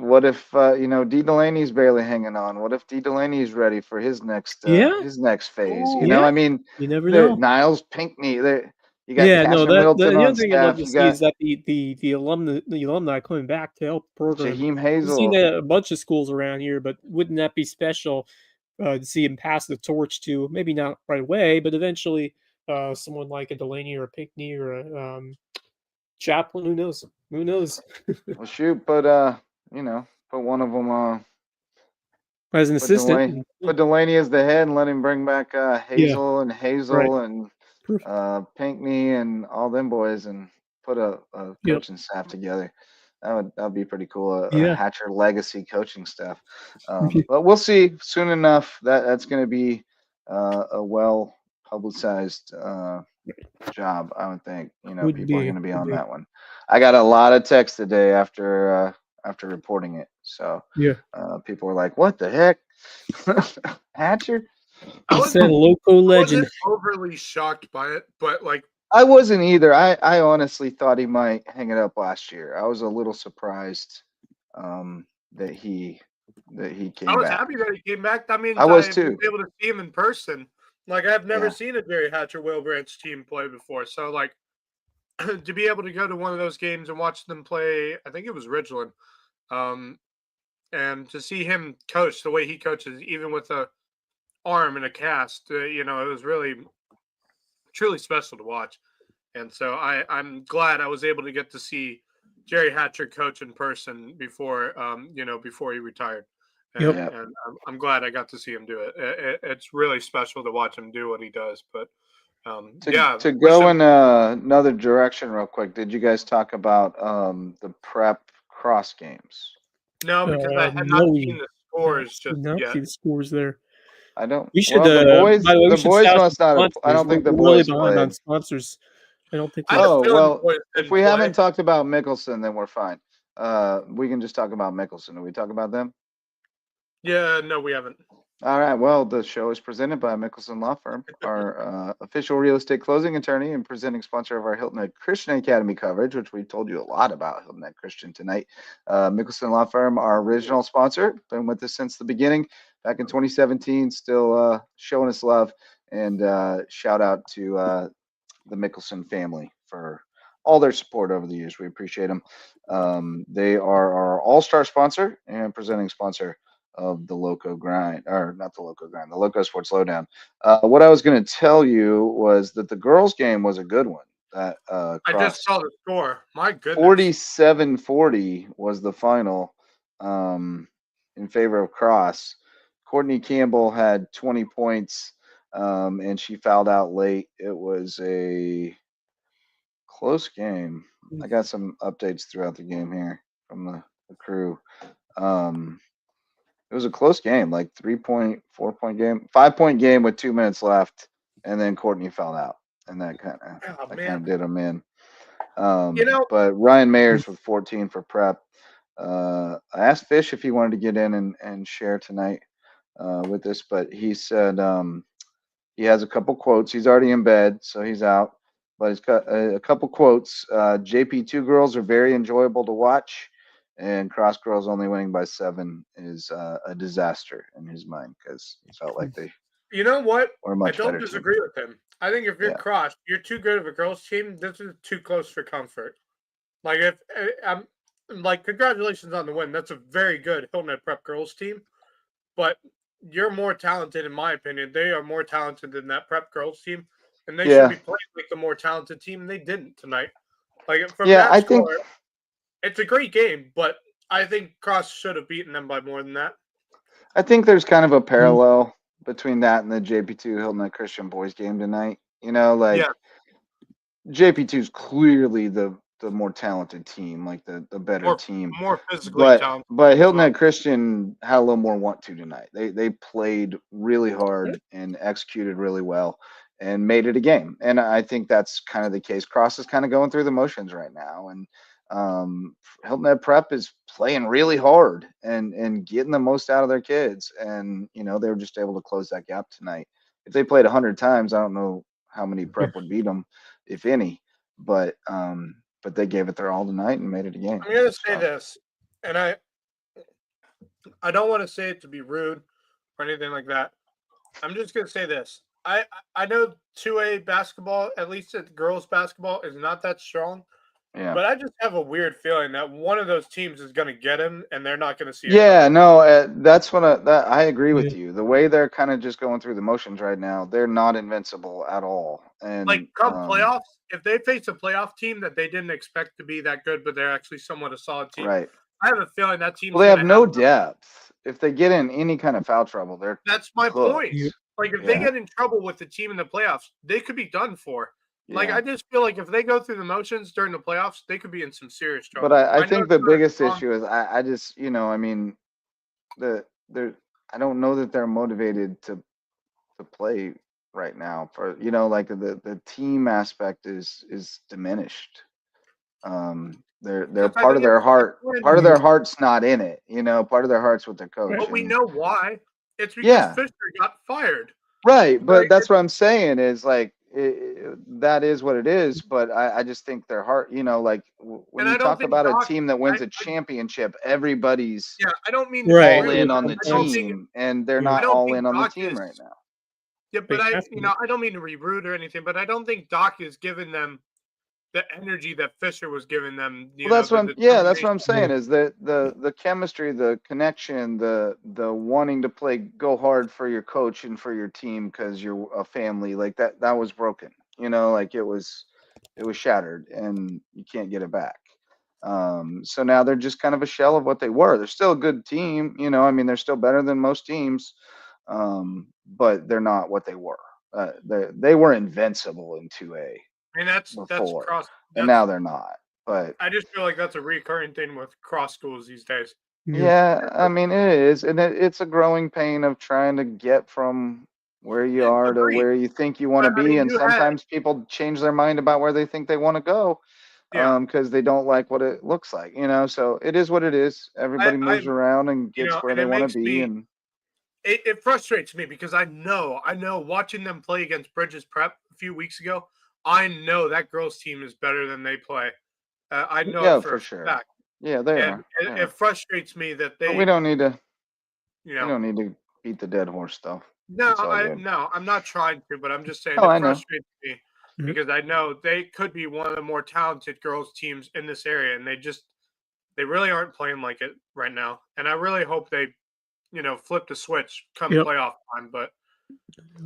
Delaney's barely hanging on? What if D Delaney's ready for his next phase? Ooh. Yeah. I mean, You never know. Niles Pinckney. You got Yeah, no, Casper Middleton the on other thing I'd love staff. to You see is got that the alumni coming back to help the program. Jaheim We've seen Hazel. that at a bunch of schools around here, but wouldn't that be special to see him pass the torch to maybe not right away, but eventually someone like a Delaney or a Pinckney or a Chaplin? Who knows? Who knows? Well, shoot, but put one of them. As an Put assistant. Delaney as the head and let him bring back Hazel and Hazel and Pinckney and all them boys and put a coaching staff together. That'd be pretty cool. A Hatcher legacy coaching staff. But we'll see soon enough. That's going to be a well publicized job. I would think. People are going to be on that one. I got a lot of texts today after reporting it. So people were like, "What the heck, Hatcher?" I said loco legend. I wasn't overly shocked by it, but like I wasn't either. I honestly thought he might hang it up last year. I was a little surprised that he came back. I was happy that he came back. That means I was too. Able to see him in person. Like I've never seen a Jerry Hatcher Will Branch team play before. So like to be able to go to one of those games and watch them play, I think it was Ridgeland, and to see him coach the way he coaches, even with a arm and a cast, it was really truly special to watch. And so I'm glad I was able to get to see Jerry Hatcher coach in person before he retired. And I'm glad I got to see him do it. It's really special to watch him do what he does. But to go in another direction real quick, did you guys talk about the prep cross games? No, because I had not seen the scores just yet. See the scores there. I don't. We should. The boys must not have. I don't think the boys played. On sponsors. I don't think. If we haven't talked about Mickelson, then we're fine. We can just talk about Mickelson. Did we talk about them? Yeah, no, we haven't. All right. Well, the show is presented by Mickelson Law Firm, our official real estate closing attorney and presenting sponsor of our Hilton Head Christian Academy coverage, which we told you a lot about Hilton Head Christian tonight. Mickelson Law Firm, our original sponsor, been with us since the beginning, back in 2017, still showing us love. And shout out to the Mickelson family for all their support over the years. We appreciate them. They are our all-star sponsor and presenting sponsor of the Loco Grind, or not the Loco Grind, the Loco Sports Lowdown. What I was going to tell you was that the girls' game was a good one. That I just saw the score. My goodness. 47-40 was the final in favor of Cross. Courtney Campbell had 20 points, and she fouled out late. It was a close game. I got some updates throughout the game here from the crew. It was a close game, like 3-point, 4-point game, 5-point game with 2 minutes left, and then Courtney fouled out, and that kind of did them in. But Ryan Mayers with 14 for prep. I asked Fish if he wanted to get in and share tonight with us, but he said he has a couple quotes. He's already in bed, so he's out. But he's got a couple quotes. JP2 girls are very enjoyable to watch, and Cross girls only winning by 7 is a disaster in his mind because he felt like they. You know what? Were much I don't better disagree team. with him. I think if you're Cross, you're too good of a girls' team. This is too close for comfort. Like if I'm like, congratulations on the win. That's a very good Hilton Head Prep girls team, but you're more talented, in my opinion. They are more talented than that prep girls team, and they should be playing like the more talented team. And they didn't tonight. Like from that score, it's a great game, but I think Cross should have beaten them by more than that. I think there's kind of a parallel between that and the JP2 Hilton Head Christian boys game tonight. You know, like JP2 is clearly the more talented team, like the better team, more physically talented. But Hilton Head Christian had a little more want to tonight. They played really hard and executed really well and made it a game. And I think that's kind of the case. Cross is kind of going through the motions right now, and Hilton Head Prep is playing really hard and getting the most out of their kids. And they were just able to close that gap tonight. If they played 100 times, I don't know how many Prep would beat them, if any. But they gave it their all tonight and made it a game. I'm going to say this, and I don't want to say it to be rude or anything like that. I'm just going to say this. I know 2A basketball, at least at girls basketball, is not that strong. Yeah. But I just have a weird feeling that one of those teams is going to get him, and they're not going to see it. Yeah, no, that's what I agree with you. The way they're kind of just going through the motions right now, they're not invincible at all. And like come playoffs, if they face a playoff team that they didn't expect to be that good, but they're actually somewhat a solid team, right? I have a feeling that team. Well, they have no depth. If they get in any kind of foul trouble, that's my point. Like if they get in trouble with the team in the playoffs, they could be done for. Like, I just feel like if they go through the motions during the playoffs, they could be in some serious trouble. But I think the biggest issue is I just, I mean, I don't know that they're motivated to play right now. For like the team aspect is diminished. They're part of their heart. Part of their heart's not in it. Part of their heart's with their coach. But we know why. It's because Fisher got fired. Right, but that's what I'm saying is like. That is what it is, but I just think their heart, like when you talk about a team that wins a championship, everybody's I don't mean all in on the team, and they're not all in on the team right now. Yeah, but I don't mean to be rude or anything, but I don't think Doc is giving them the energy that Fisher was giving them. That's what I'm saying is that the chemistry, the connection, the wanting to go hard for your coach and for your team because you're a family, like that was broken. Like it was shattered and you can't get it back. So now they're just kind of a shell of what they were. They're still a good team, I mean they're still better than most teams, but they're not what they were. They were invincible in 2A. And that's Cross, and now they're not. But I just feel like that's a recurring thing with Cross schools these days. Yeah, I mean it is, and it's a growing pain of trying to get from where you are to where you think you want to be, and sometimes people change their mind about where they think they want to go, because they don't like what it looks like, So it is what it is. Everybody moves around and gets where they want to be, and it frustrates me because I know watching them play against Bridges Prep a few weeks ago, I know that girls team is better than they play. I know Yeah, it for for a sure. fact. Yeah, they And are. it, They it are. frustrates me that But they, we don't need to. you We know, don't need to beat the dead horse stuff. no, It's all good. I'm not trying to, but I'm just saying Oh, it I know. frustrates me Mhm. because I know they could be one of the more talented girls teams in this area, and they really aren't playing like it right now. And I really hope they, flip the switch come Yep. playoff time. But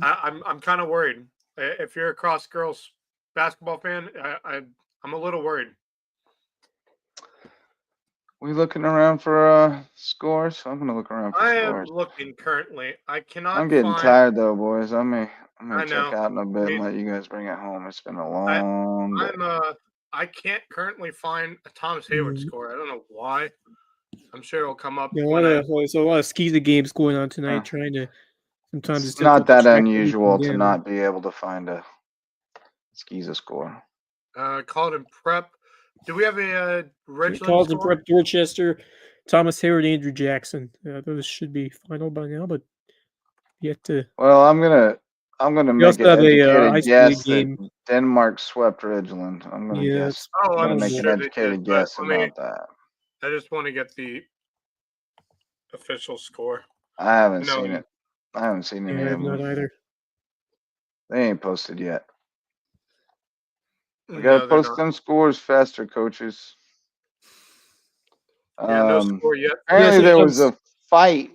I'm kind of worried. If you're a cross girls basketball fan, I'm a little worried. We looking around for scores? I'm gonna look around for I am scores. looking currently. I I'm cannot getting find. tired though, boys. I may I check know. out in a bit and Me, let you guys bring it home. It's been a I, long day. I can't currently find a Thomas Hayward Mhm. score. I don't know why. I'm sure it'll come up Yeah, when I. there's a lot of Skeezer games going on tonight. Uh, Sometimes it's it's not difficult to that track everything unusual to down. not be able to find a Skeezer score. Called in prep. Do we have a Richland Carlton score? Prep, Dorchester, Thomas Hayward, Andrew Jackson. Those should be final by now, but yet to. Well, I'm gonna We make also an have a educated isolated guess that game. Denmark swept Ridgeland. Yeah, that's Oh, I'm gonna I'm make probably. an sure they did, educated but guess about that. I just want to get the official score. I haven't No, seen it. I haven't seen Yeah, any I of have not them. either. They ain't posted yet. We gotta no, they're post not. them scores faster, coaches. Yeah, no score yet. Yeah, Apparently there was sometimes. a fight.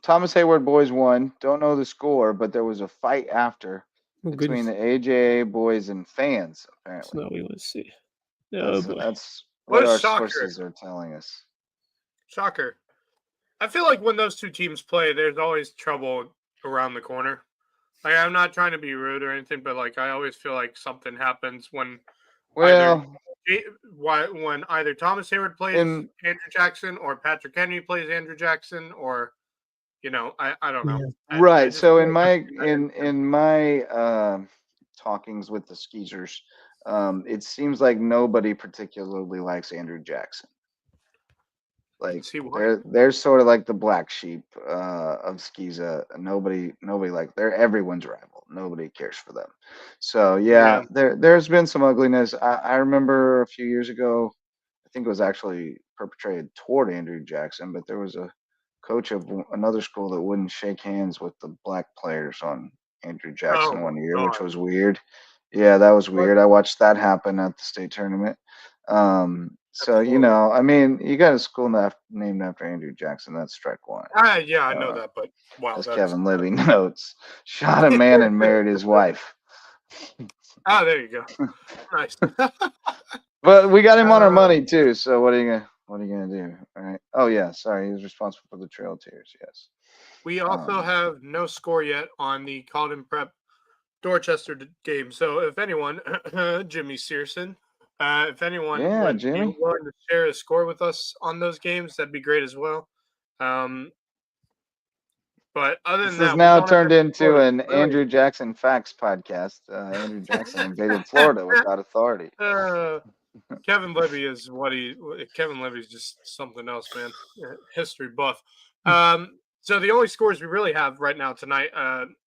Thomas Hayward boys won. Don't know the score, but there was a fight after Oh between goodness. the AJA boys and fans. So Apparently, now we let's see. Oh boy. that's What what a our shocker! sources are telling us. Shocker. I feel like when those two teams play, there's always trouble around the corner. Like, I'm not trying to be rude or anything, but like I always feel like something happens when either Well, when either Thomas Hayward plays in Andrew Jackson or Patrick Henry plays Andrew Jackson, or I don't know. Yeah. I right. just So feel in like my something bad. in my talkings with the Skeezers, it seems like nobody particularly likes Andrew Jackson. I can Like see why. they're sort of like the black sheep of Skiza. Nobody like they're everyone's rival. Nobody cares for them. So Yeah. yeah, there's been some ugliness. I remember a few years ago, I think it was actually perpetrated toward Andrew Jackson, but there was a coach of another school that wouldn't shake hands with the black players on Andrew Oh Jackson my one year, which god. was weird. Yeah, that was What? weird. I watched that happen at the state tournament. That's So horrible. I mean, you got a school named after Andrew Jackson. That's strike one. Yeah, I know Uh, that, but wow, as that's Kevin Libby notes, shot a man and married his wife. there you go. Nice. But we got him on our Uh, money too. So what are you gonna do? All right. Oh yeah, sorry, he was responsible for the Trail of Tears. Yes. we also have no score yet on the Colden Prep Dorchester game. So if anyone, Jimmy Searson, if anyone Yeah, would be Jimmy. willing to share a score with us on those games, that'd be great as well. But other This than has that, we now don't have turned any into scores. an Really. Andrew Jackson facts podcast. Andrew Jackson invaded Florida without authority. Kevin Libby is Kevin Libby's just something else, man. History buff. So the only scores we really have right now tonight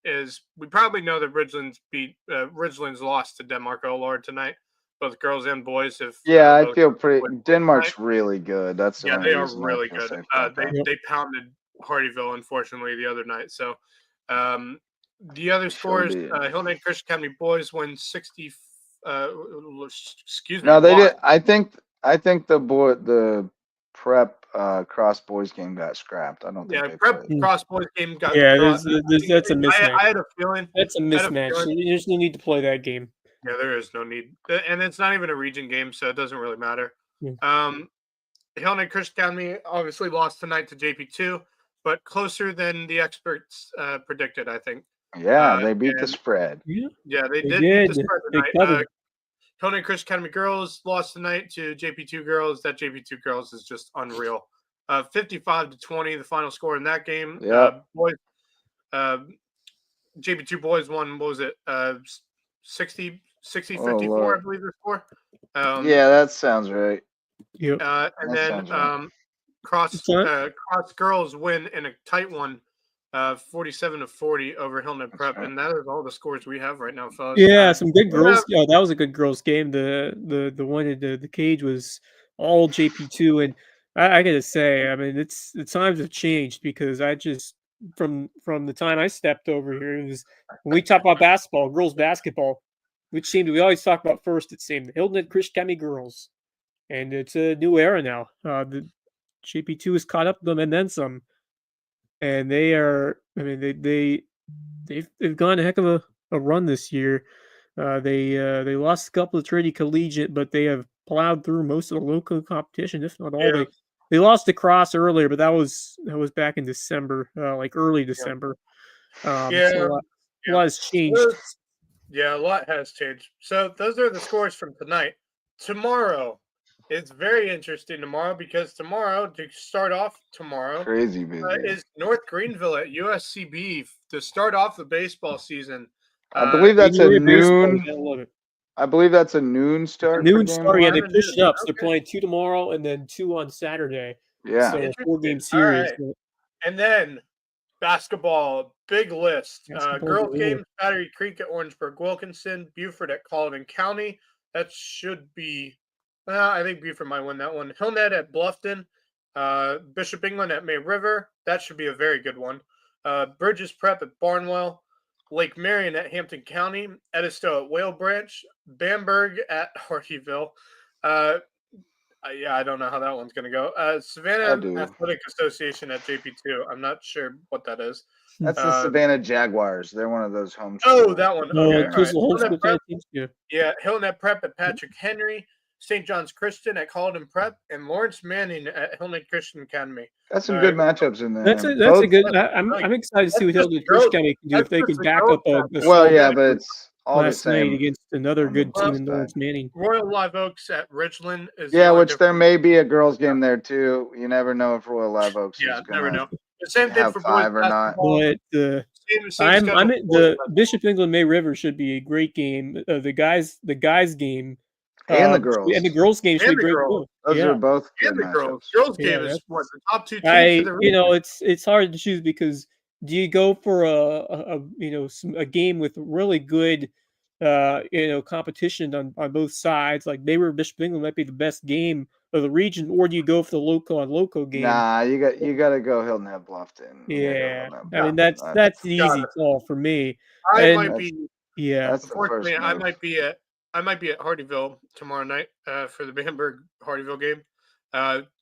is we probably know that Ridgeland's lost to Denmark Lord tonight, both girls and boys. If Yeah, I both feel win pretty. tonight. Denmark's really good. That's the Yeah, only they are reason I really feel good. safe about They that. Yep. they pounded Hardyville unfortunately the other night. So the other Sure scores: did. Hillman Christian Academy boys win 60. Excuse me, No, they what? did. I think the prep cross boys game got scrapped. I don't think Yeah, they prep played. Mm. cross boys game got Yeah, dropped. that's a mismatch. I had a feeling. That's a I had a mismatch. feeling. There's no need to play that game. Yeah, there is no need, and it's not even a region game, so it doesn't really matter. Yeah. Hillman Christian Academy obviously lost tonight to JP2, but closer than the experts predicted, I think. Yeah, they beat the And spread. Yeah, yeah, they they did beat the did. spread They tonight. covered. Hillman Christian Academy girls lost tonight to JP2 girls. That JP2 girls is just unreal. 55-20, the final score in that game. Yep. Boys, JP2 boys won, what was it? 60, Oh 54, I Lord. believe the score. Yeah, that sounds right. Yep. And That then sounds right. cross It's not. cross girls win in a tight one, 47-40 over Hilton Prep, right. and that is all the scores we have right now, fellas. Yeah, some good We have- girls. Yeah, that was a good girls game. The one in the cage was all JP2, and I gotta say, I mean, it's the times have changed because I just from the time I stepped over here, it was when we talk about basketball, girls basketball, which team do we always talk about first? It seemed the Hilton Christian County girls, and it's a new era now. The JP2 has caught up to them and then some, and they are. I mean, they've gone a heck of a run this year. They lost a couple of Trinity Collegiate, but they have plowed through most of the local competition, if not all. Yeah. They lost to Cross earlier, but that was back in December, like early December. Yeah. So a lot has changed. Yeah, a lot has changed. So those are the scores from tonight. Tomorrow, it's very interesting tomorrow because tomorrow, to start off tomorrow, Crazy busy. is North Greenville at USCB to start off the baseball season. I believe that's a January baseball, noon. you gotta love it. I believe that's a noon start. for Noon game start. Yeah, one. they pushed it up. So Okay. they're playing 2 tomorrow and then 2 on Saturday. Yeah. So a Interesting. 4-game All series. right. And then basketball, big list. Basketball, Girls yeah. games, Battery Creek at Orangeburg Wilkinson, Buford at Colleton County. That should be, I think Buford might win that one. Hillnet at Bluffton, Bishop England at May River. That should be a very good one. Bridges Prep at Barnwell, Lake Marion at Hampton County, Edisto at Whale Branch, Bamberg at Hardyville. Yeah, I don't know how that one's going to go. Savannah Athletic Association at JP2. I'm not sure what that is. That's the Savannah Jaguars. They're one of those home. Oh, that one. Okay, Those all right. homeschool kind of teams, yeah. Yeah, Hillnet Prep at Patrick Henry, St. John's Christian at Colleton Prep, and Lawrence Manning at Hillnet Christian Academy. That's some good matchups in there. That's a good. I'm excited to see what Hillnet Christian Academy can do if they can back up a well, yeah, but it's all the last night same against another good team in Lawrence Manning. Royal Live Oaks at Richland is which there may be a girls game there too. You never know if Royal Live Oaks is going to never know. The same thing for boys or not. But the Bishop England May River should be a great game. The guys game and the girls game should be great. Those are both good and the matchups. girls game is what the top 2 teams. It's hard to choose because do you go for a game with really good competition on both sides? Like May River Bishop England might be the best game of the region, or do you go for the loco game? Nah, you got to go Hilton Head Bluffton. Yeah, I mean that's the easy call for me. Unfortunately, I might be at Hardyville tomorrow night for the Bamberg Hardyville game.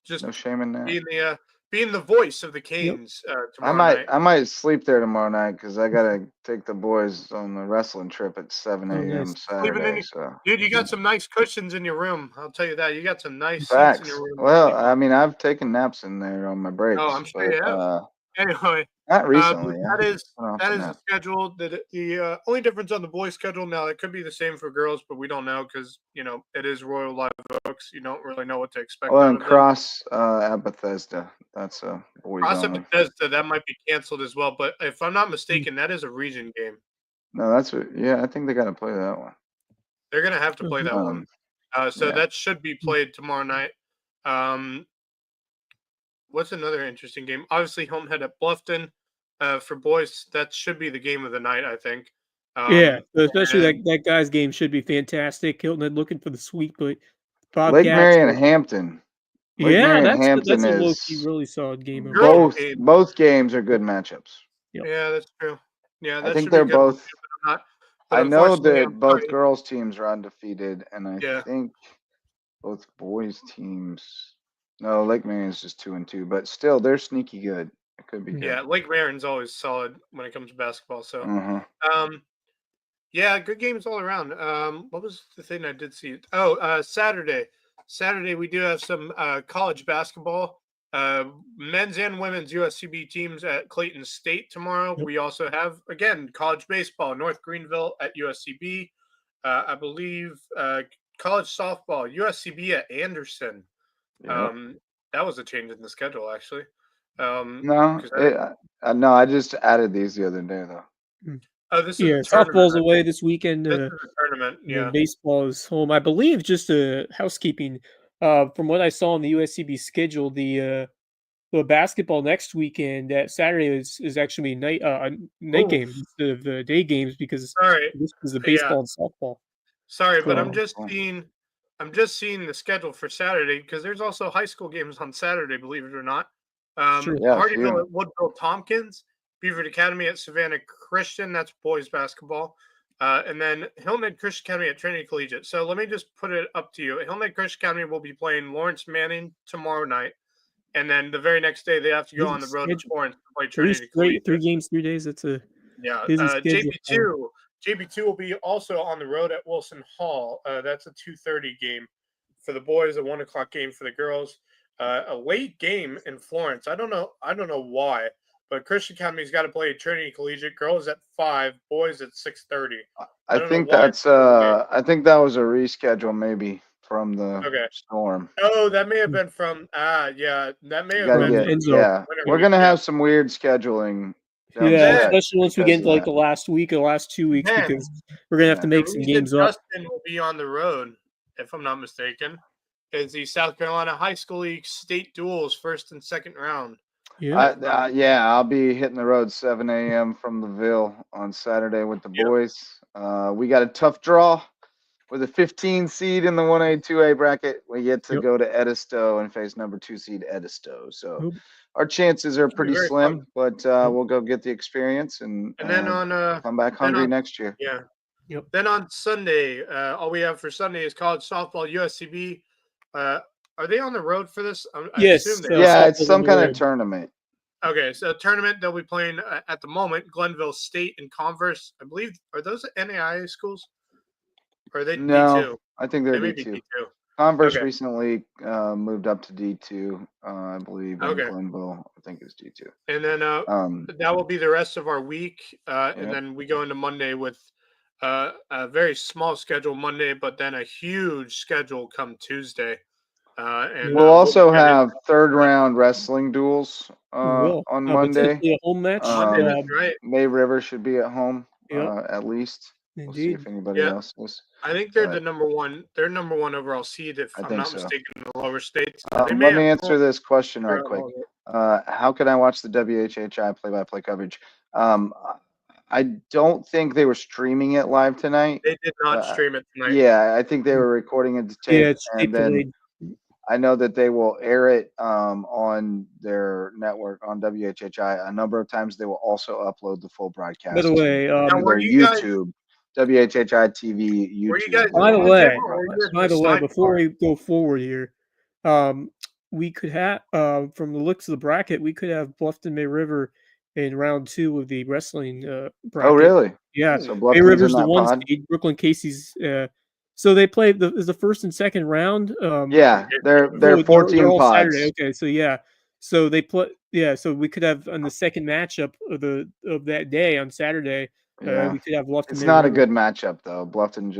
Just no shame in that. Being the voice of the Canes tomorrow night. I might sleep there tomorrow night because I gotta take the boys on the wrestling trip at 7 a.m. Saturday. Dude, you got some nice cushions in your room. I'll tell you that. You got some nice seats in your room. Well, I mean, I've taken naps in there on my breaks. Oh, I'm sure you have. Anyway, not recently. That is the schedule. The only difference on the boys' schedule now, it could be the same for girls, but we don't know because it is Royal Live Oaks. You don't really know what to expect. Well, and Cross at Bethesda. That's a boys Cross only. at Bethesda, that might be canceled as well. But if I'm not mistaken, that is a region game. No, I think they got to play that one. They're gonna have to play that one. That should be played tomorrow night. What's another interesting game? Obviously, Homehead at Bluffton for boys. That should be the game of the night, I think. Especially that guys' game should be fantastic. Hilton Head looking for the sweep, but Lake Marion Hampton. That's a low-key, really solid game. Both games are good matchups. Yep. Yeah, that's true. Yeah, I think they're both. I know that both girls' teams are undefeated, and I think both boys' teams. No, Lake Marion's just 2-2, but still, they're sneaky good. It could be good. Yeah, Lake Marion's always solid when it comes to basketball. So, good games all around. What was the thing I did see? Oh, Saturday. Saturday, we do have some college basketball. Men's and women's USCB teams at Clayton State tomorrow. Yep. We also have, again, college baseball, North Greenville at USCB. I believe college softball, USCB at Anderson. Yep. That was a change in the schedule, actually. I just added these the other day, though. Oh, this is softball's away this weekend. This is a tournament. Yeah, baseball is home. I believe just housekeeping. From what I saw on the USCB schedule, the the basketball next weekend. That Saturday is actually night games instead of day games because Sorry. this is the Yeah. baseball and softball. Sorry, but So- I'm just seeing the schedule for Saturday because there's also high school games on Saturday, believe it or not. Sure. Yeah, a Hardyville few. at Woodville Tompkins, Beaver Academy at Savannah Christian, that's boys basketball. And then Hillman Christian Academy at Trinity Collegiate. So let me just put it up to you. Hillman Christian Academy will be playing Lawrence Manning tomorrow night. And then the very next day, they have to go on the road to Florence to play Trinity Collegiate. 3 games, 3 days. That's a busy schedule. JB2 will be also on the road at Wilson Hall. That's a 2:30 game for the boys, a 1 o'clock game for the girls. A late game in Florence. I don't know why, but Christian Academy's got to play Trinity Collegiate. Girls at 5, boys at 6:30. I think that's I think that was a reschedule maybe from the storm. Oh, that may have been from that may have Gotta been. Enzo. We're gonna have some weird scheduling. Yeah, especially once we get into like the last week or the last 2 weeks, Man, because we're gonna have to make some games up. Justin will be on the road, if I'm not mistaken. Is the South Carolina High School League state duels, first and second round? Yeah, I'll be hitting the road 7 a.m. from the Ville on Saturday with the boys. We got a tough draw with a 15 seed in the 1A, 2A bracket. We get to go to Edisto and face number 2 seed Edisto. So our chances are pretty slim, but we'll go get the experience and then on come back hungry next year. Yeah. Yep. Then on Sunday, all we have for Sunday is college softball, USCB. Are they on the road for this? Yes. I assume they Yeah, it's some kind of tournament. Okay, so tournament they'll be playing at the moment, Glenville State and Converse. I believe, are those NAIA schools? Or are they D2? I think they're D2. Converse recently moved up to D2, I believe. And Glenville, I think, is D2. And then that will be the rest of our week. And then we go into Monday with a very small schedule Monday, but then a huge schedule come Tuesday. And we'll also have third round wrestling duels on Monday. A home match. Right. May River should be at home at least. We'll see if anybody else is. I think they're the number one. They're number one overall seed, if I'm not mistaken, in the lower states. Let me answer this question real quick. How can I watch the WHHI play-by-play coverage? I don't think they were streaming it live tonight. They did not stream it tonight. Yeah, I think they were recording it to tape, and then I know that they will air it on their network on WHHI. A number of times they will also upload the full broadcast. By the way, to their YouTube, WHHI TV YouTube. By the way, before we go forward here, we could have from the looks of the bracket, we could have Bluffton May River in round 2 of the wrestling bracket. Oh, really? Yeah. So May River's the 1 seed. Brooklyn Casey's. So they play the first and second round. They're 14 pods. Saturday. Okay, so so they play. Yeah, so we could have on the second matchup of that day on Saturday. We could have Bluffton. It's not a good matchup though. Bluffton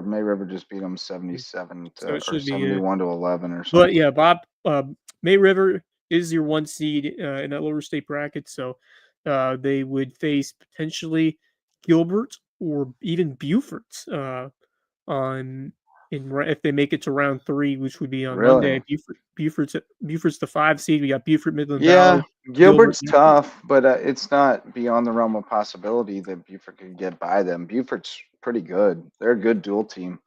May River just beat them 77 or 71 to 11 or something. But yeah, Bob, May River is your 1 seed in that lower state bracket, so they would face potentially Gilbert or even Beaufort if they make it to round 3, which would be on Monday. Beaufort's the 5 seed. We got Beaufort, Midland Valley. Gilbert's tough, but it's not beyond the realm of possibility that Beaufort could get by them. Beaufort's pretty good. They're a good dual team.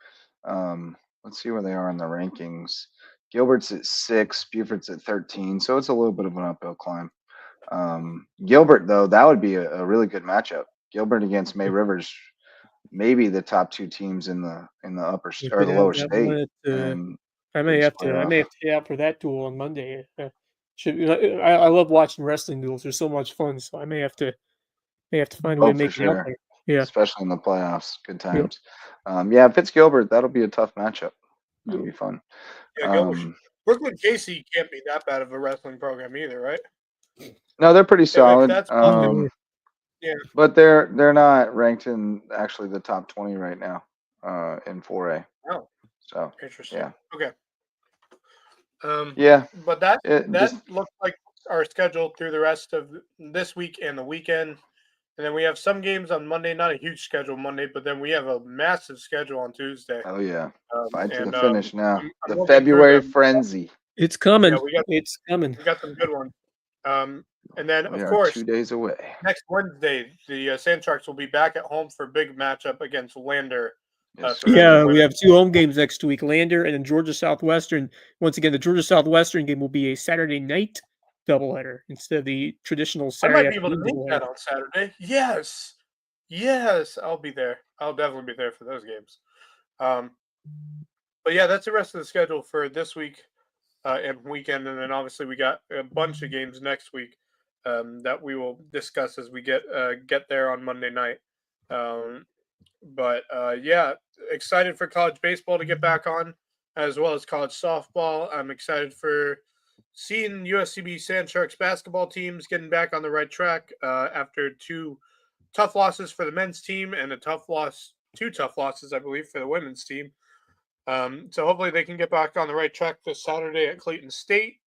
Let's see where they are in the rankings. Gilbert's at 6, Beaufort's at 13, so it's a little bit of an uphill climb. Gilbert, though, that would be a really good matchup. Gilbert against May River's maybe the top 2 tears in the upper or the lower state. I may have to head out for that duel on Monday. I love watching wrestling duels. They're so much fun. So I may have to find a way to make it out there. Yeah, especially in the playoffs. Good times. If it's Gilbert, that'll be a tough matchup. That'll be fun. Yeah, Brooklyn Casey can't be that bad of a wrestling program either, right? No, they're pretty solid. Yeah, but they're not ranked in actually the top 20 right now in 4A. Oh, so interesting. Yeah. Okay. But that looks like our schedule through the rest of this week and the weekend. And then we have some games on Monday, not a huge schedule Monday, but then we have a massive schedule on Tuesday. Oh, yeah. Fight to the finish now. The February frenzy. It's coming. It's coming. We got some good ones. And then, We of are course, 2 days away. next Wednesday, the Sand Sharks will be back at home for a big matchup against Lander. Yes, Yeah, we have 2 home games next week, Lander and then Georgia Southwestern. Once again, the Georgia Southwestern game will be a Saturday night doubleheader instead of the traditional I Saturday might be able to afternoon make that doubleheader. on Saturday. Yes, I'll be there. I'll definitely be there for those games. But yeah, that's the rest of the schedule for this week and weekend, and then obviously we got a bunch of games next week that we will discuss as we get there on Monday night. But yeah, excited for college baseball to get back on, as well as college softball. I'm excited for seeing USCB Sand Sharks basketball teams getting back on the right track after 2 tough losses for the men's team and 2 tough losses, I believe, for the women's team. So hopefully they can get back on the right track this Saturday at Clayton State,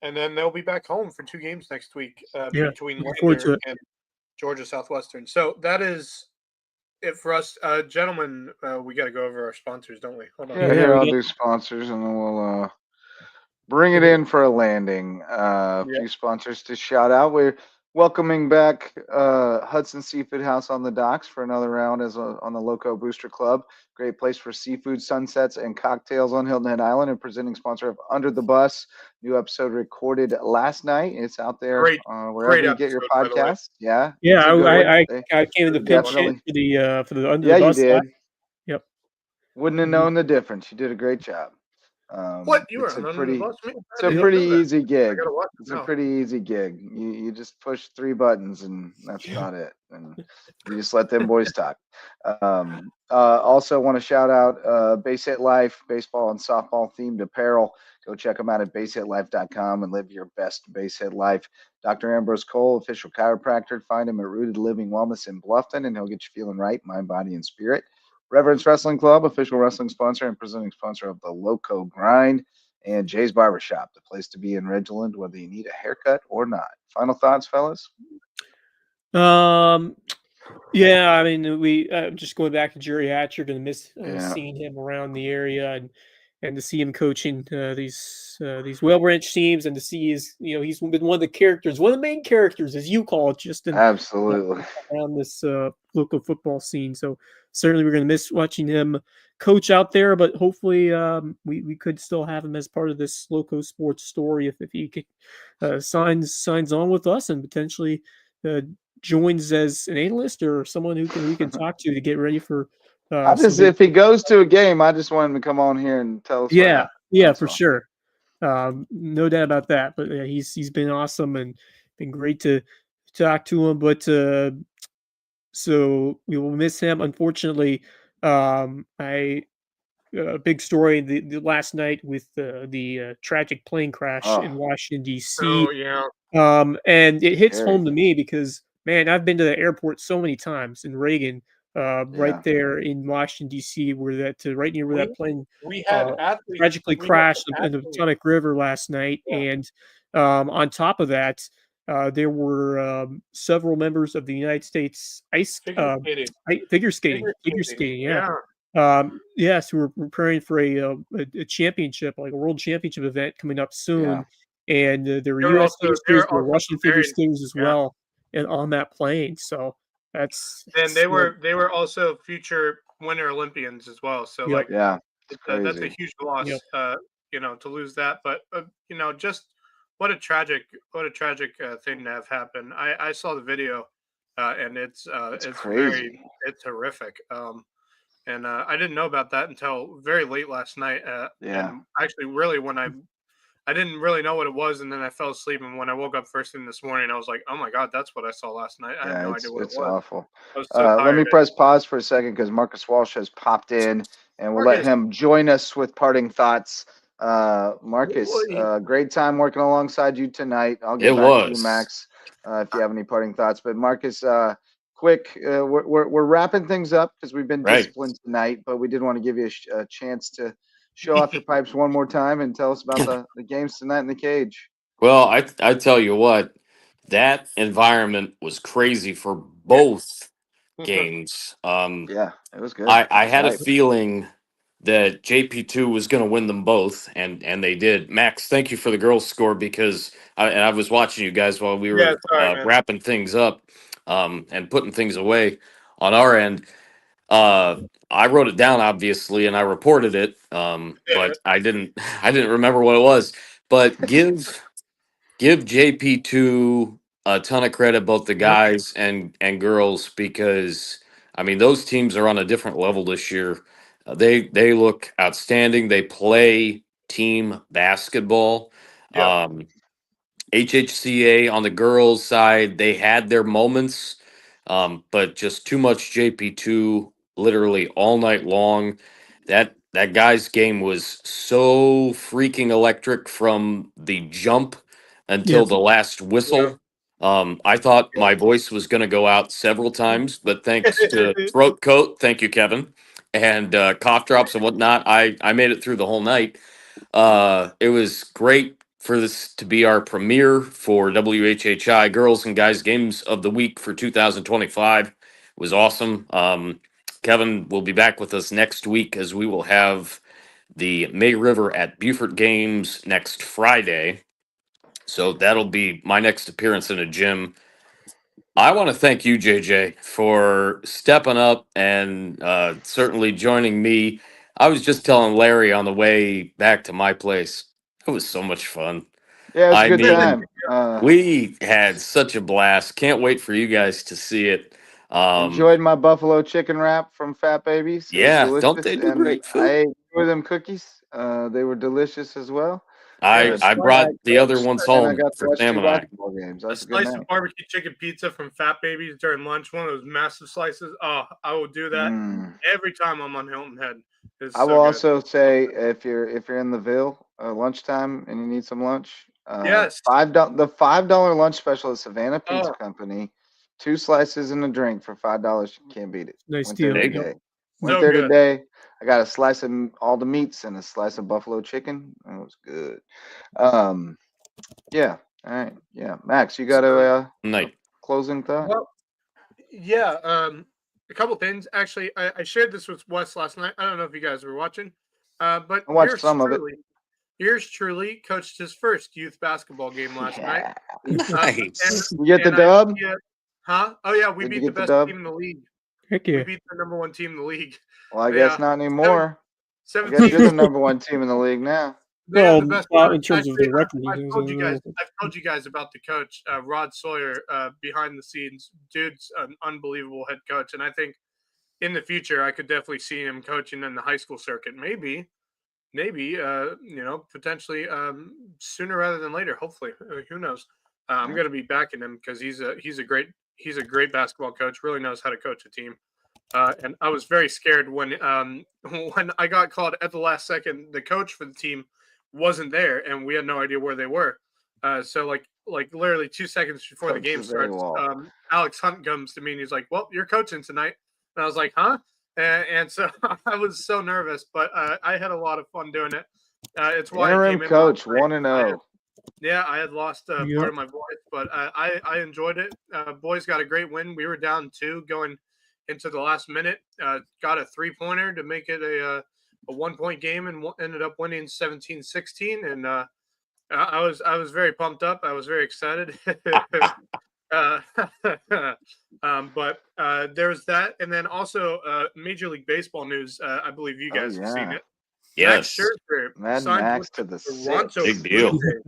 and then they'll be back home for 2 games next week between looking forward to Lander it. and Georgia Southwestern. So that is it for us, gentlemen. We got to go over our sponsors, don't we? Hold on. Yeah, here I'll do sponsors, and then we'll bring it in for a landing. A few sponsors to shout out. We're welcoming back Hudson Seafood House on the docks for another round on the Loco Booster Club. Great place for seafood, sunsets, and cocktails on Hilton Head Island. And presenting sponsor of Under the Bus. New episode recorded last night. It's out there wherever you get your podcasts. Yeah. I came in the pinch hit for the Under the Bus. You did. Yep. Wouldn't have known the difference. You did a great job. What you were it's a on pretty, the bus? it's a pretty easy gig. It's a pretty easy gig. You just push 3 buttons and that's about it. And you just let them boys talk. Also want to shout out Base Hit Life, baseball and softball themed apparel. Go check them out at basehitlife.com and live your best base hit life. Dr. Ambrose Cole, official chiropractor. Find him at Rooted Living Wellness in Bluffton, and he'll get you feeling right, mind, body, and spirit. Reverence Wrestling Club, official wrestling sponsor and presenting sponsor of the Loco Grind, and Jay's Barbershop, the place to be in Ridgeland, whether you need a haircut or not. Final thoughts, fellas? Yeah, I mean, we just going back to Jerry Hatcher, going to miss seeing him around the area and to see him coaching these Whale Ranch teams, and to see he's been one of the main characters, as you call it, just absolutely around this local football scene. So certainly we're going to miss watching him coach out there, but hopefully we could still have him as part of this LowcoSports story if he could, signs on with us and potentially joins as an analyst or someone we can talk to get ready for. If he goes to a game, I just want him to come on here and tell us. Yeah, for sure. No doubt about that. But he's been awesome and been great to talk to him. But so we will miss him. Unfortunately, a big story the last night with the tragic plane crash in Washington D.C. Oh yeah. And it hits home to me because, man, I've been to the airport so many times in Reagan, right there in Washington D.C., where right near where that plane tragically crashed in the Potomac River last night. And on top of that, there were several members of the United States figure skating. Yes, who were preparing for a championship, like a world championship event coming up soon. And there were U.S. figure skaters, there were Russian figure skaters as well, and on that plane. So that's they were also future Winter Olympians as well. So that's a huge loss. To lose that, but just what a tragic thing to have happen. I saw the video, and it's crazy. It's horrific. And I didn't know about that until very late last night. And actually, really, when I didn't really know what it was, and then I fell asleep. And when I woke up first thing this morning, I was like, "Oh my god, that's what I saw last night." I had no idea what it was. It's awful. I was so tired. Let me press pause for a second because Marcus Walsh has popped in, and we'll let him join us with parting thoughts. Marcus, great time working alongside you tonight. I'll get back to you, Max, if you have any parting thoughts. But Marcus, quick, we're wrapping things up because we've been disciplined tonight, but we did want to give you a chance to show off your pipes one more time and tell us about the games tonight in the cage. Well, I tell you what, that environment was crazy for both games. It was good. I had a feeling that JP2 was going to win them both, and they did. Max, thank you for the girls' score because I was watching you guys while we Yeah, were sorry, man. wrapping things up and putting things away on our end. I wrote it down obviously, and I reported it, but I didn't remember what it was. But give JP2 a ton of credit, both the Yep. guys and girls, because I mean those teams are on a different level this year. They look outstanding. They play team basketball. Yep. HHCA on the girls' side, they had their moments, but just too much JP2 literally all night long. That guy's game was so freaking electric from the jump until Yes. the last Yeah. whistle. I thought my voice was going to go out several times, but thanks to throat coat, thank you, Kevin, and cough drops and whatnot, I made it through the whole night. It was great for this to be our premiere for WHHI Girls and Guys Games of the Week for 2025. It was awesome. Kevin will be back with us next week as we will have the May River at Beaufort Games next Friday. So that'll be my next appearance in a gym. I want to thank you, JJ, for stepping up and certainly joining me. I was just telling Larry on the way back to my place. It was so much fun. Yeah, it was a I good mean, time. we had such a blast. Can't wait for you guys to see it. Enjoyed my buffalo chicken wrap from Fat Babies. It was Yeah, don't delicious, they do and great I food? ate 2 of them cookies. They were delicious as well. And Had a a I slice, brought swag the other coach, ones and I home got to for watch Sam 2 and I. basketball games. That a was a good slice of night. barbecue chicken pizza from Fat Babies during lunch. One of those massive slices. Oh, I will do that Mm. every time I'm on Hilton Head. It's I will so good. also say if you're in the Ville lunchtime and you need some lunch, Yes. the $5 lunch special at Savannah Pizza Oh, Company, 2 slices and a drink for $5. You can't beat it. Nice Went there deal. There you go. today. Went so there good. today. I got a slice of all the meats and a slice of buffalo chicken. It was good. Yeah. All right. Yeah. Max, you got a Night. closing thought? Well, yeah. A couple things. Actually, I shared this with Wes last night. I don't know if you guys were watching, but I watched some of it. yours truly coached his first youth basketball game last night. Yeah. Nice. You get the I dub? see it. Huh? Oh yeah, we Did you beat the get the best dub? team in the league. Heck We yeah. beat the number 1 team in the league. Well, I They, guess not anymore. I guess 17. you're the number 1 team in the league now. They have Well, the best in coach. terms of Actually, the record, I've told you guys about the coach, Rod Sawyer, behind the scenes. Dude's an unbelievable head coach, and I think in the future I could definitely see him coaching in the high school circuit. Maybe, potentially sooner rather than later. Hopefully, who knows? I'm going to be backing him because he's a great basketball coach. Really knows how to coach a team. And I was very scared when when I got called at the last second. The coach for the team wasn't there, and we had no idea where they were. So like literally 2 seconds before the Coach game is very starts, well. Alex Hunt comes to me and he's like, "Well, you're coaching tonight." And I was like, "Huh?" And so I was so nervous, but I had a lot of fun doing it. It's why I Interim came in coach, last night. 1-0. Yeah, I had lost Yep. part of my voice, but I enjoyed it. Boys got a great win. We were down 2 going into the last minute. Got a 3-pointer to make it a 1-point game and ended up winning 17-16. And I was very pumped up. I was very excited. But there was that, and then also Major League Baseball news. I believe you Oh guys have seen yeah. it. Max Yes. Scherzer Mad signed Max with to the Toronto 6. Big deal. Blue Jays.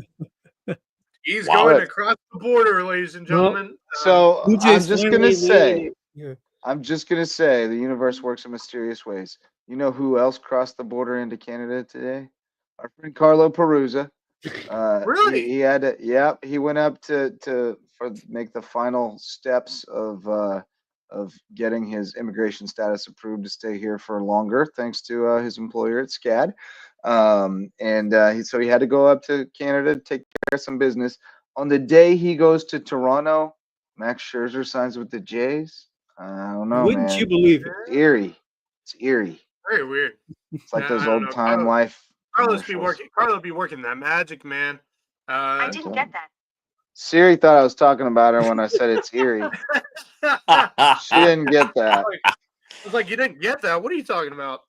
He's Wow. going across the border, ladies and Well, gentlemen. So Blue I'm Jays just finally gonna say, landed it. the universe works in mysterious ways. You know who else crossed the border into Canada today? Our friend Carlo Perusa. Really? He had to, yep, he went up to make the final steps of getting his immigration status approved to stay here for longer, thanks to his employer at SCAD. So he had to go up to Canada to take care of some business. On the day he goes to Toronto, Max Scherzer signs with the Jays. I don't know, Wouldn't man. you believe it? It's eerie. It's eerie. Very weird. It's like Yeah, those I don't old know. time life Carlos be commercials. working. Carlos be working that magic, man. I didn't get that. Siri thought I was talking about her when I said it's eerie. She didn't get that. I was like, you didn't get that. What are you talking about?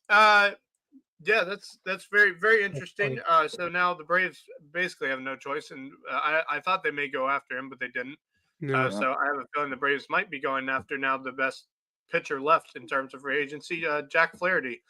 Yeah, that's very very That's interesting. funny. So now the Braves basically have no choice, and I thought they may go after him, but they didn't. No. Yeah. So I have a feeling the Braves might be going after now the best pitcher left in terms of free agency, Jack Flaherty,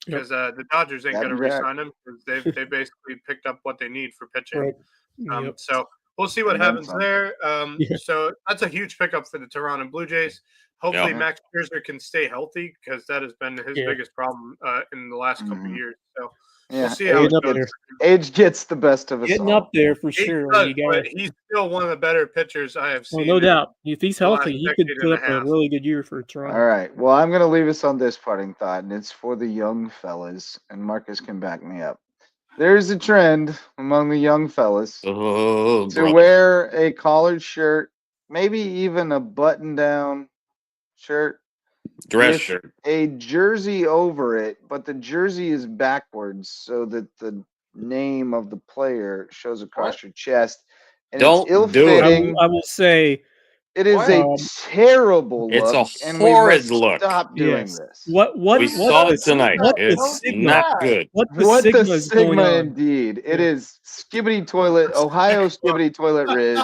Yep. because the Dodgers ain't going to Captain Jack. re-sign him because they basically picked up what they need for pitching. Right. Yep. So we'll see what And then happens some. there. Yeah. So that's a huge pickup for the Toronto Blue Jays. Hopefully Yeah. Max Scherzer can stay healthy because that has been his Yeah. biggest problem in the last couple of Mhm. years. So Yeah, we'll see how it Getting up goes. there. age gets the best of us Getting all. up there for He sure. does, You but got he's still one of the better pitchers I have Oh, seen no in doubt. If he's the last healthy, he could decade put and a up a half. really good year for Toronto. All right. Well, I'm going to leave us on this parting thought, and it's for the young fellas, and Marcus can back me up. There's a trend among the young fellas Oh, to brother. wear a collared shirt, maybe even a button-down shirt Dress with shirt. a jersey over it, but the jersey is backwards so that the name of the player shows across your chest, and it's Don't do it. ill-fitting. I will say It is a Um, terrible It's a look, and we horrid must look. stop doing yes. this. We saw it tonight. what the It's Sigma not good. what the What Sigma the is going Sigma on? indeed. It Yeah. is skibbity toilet, Ohio skibbity toilet Riz,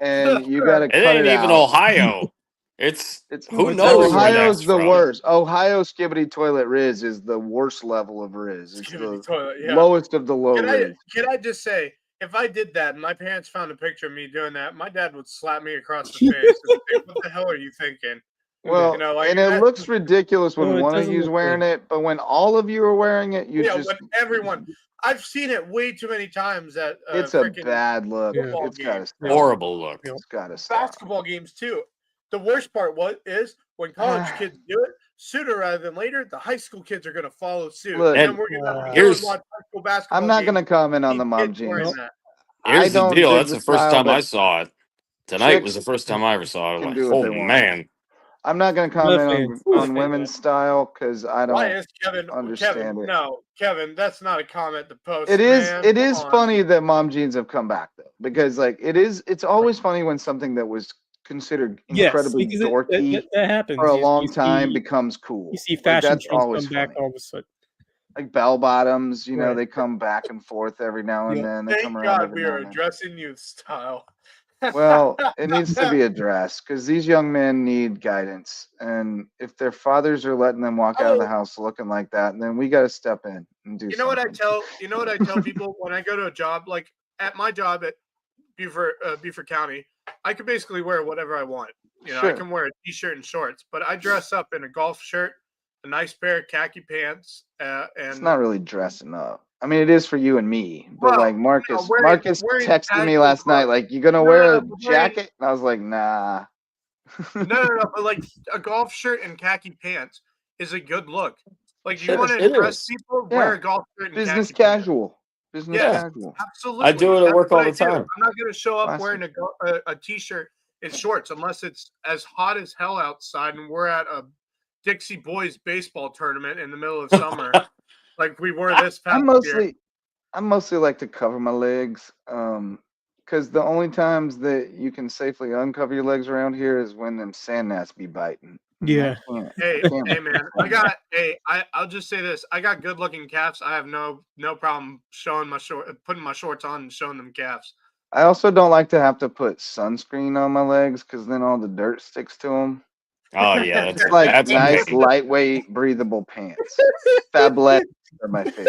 and you got to It cut ain't it even out. Ohio. It's It's who it's knows everywhere. where that's Ohio's the from. worst. Ohio skibbity toilet Riz is the worst level of Riz. It's Skibbity the toilet, yeah. lowest of the low Riz. Can I just say, if I did that and my parents found a picture of me doing that, my dad would slap me across the face and say, "What the hell are you thinking?" Well, You know, like and it that. looks ridiculous when No, it one of doesn't you's look wearing good. it, but when all of you are wearing it, you Yeah, just when everyone, I've seen it way too many times at it's a freaking bad look. Yeah. football It's got to games, stop. Horrible look. Yeah. It's got to stop. basketball games too. The worst part is when college kids do it, sooner rather than later, the high school kids are going to follow suit, Look, and then And we're going to go and here's watch high school basketball. I'm not going to games comment on and the see mom kids wearing jeans. that. I here's the don't deal. dig That's the the first style, time I but saw it. Tonight was chicks the first time I ever saw it. I was can like, do what oh they want. man. I'm not going to I'm not a comment fan. on women's style because I Why don't is Kevin? understand it. No, Kevin, that's not a comment to post. It is man. it Come is on. funny that mom jeans have come back though, because like it's always funny when something that was considered Yes, incredibly because dorky that happens. for a You long time see, becomes cool. you see Like fashion that's trends always come back funny. all of a sudden. Like bell bottoms, you know, Right. they come back and forth every now and Yep. then. They Thank come around God every we now are and then. addressing youth style. Well, it needs to be addressed because these young men need guidance. And if their fathers are letting them walk out of the house looking like that, then we got to step in and do You know what something. you know what I tell people when I go to a job, like at my job at Beaufort County, I could basically wear whatever I want. You know, I Sure. can wear a t-shirt and shorts, but I dress up in a golf shirt, a nice pair of khaki pants, It's and not really dressing up. I mean, it is for you and me, but well, like Marcus wearing texted me casual last night, clothes. like, you gonna No, wear a but jacket? And I was like, nah. no, but like a golf shirt and khaki pants is a good look. Like you It- want to it impress is. people, Yeah. wear a golf shirt and Business khaki pants. casual. Business Yes, casual. absolutely. I do it at That's work what all I the do. time. I'm not going to show up Classic. wearing a t-shirt and shorts unless it's as hot as hell outside and we're at a Dixie Boys baseball tournament in the middle of summer, like we were this past year. I mostly like to cover my legs. Because the only times that you can safely uncover your legs around here is when them sand gnats be biting. And Yeah. Hey, I can't- hey, man, I'll just say this: I got good-looking calves. I have no problem showing putting my shorts on and showing them calves. I also don't like to have to put sunscreen on my legs because then all the dirt sticks to them. Oh yeah, that's It's like that's nice, me. lightweight, breathable pants. Fabulous on my face.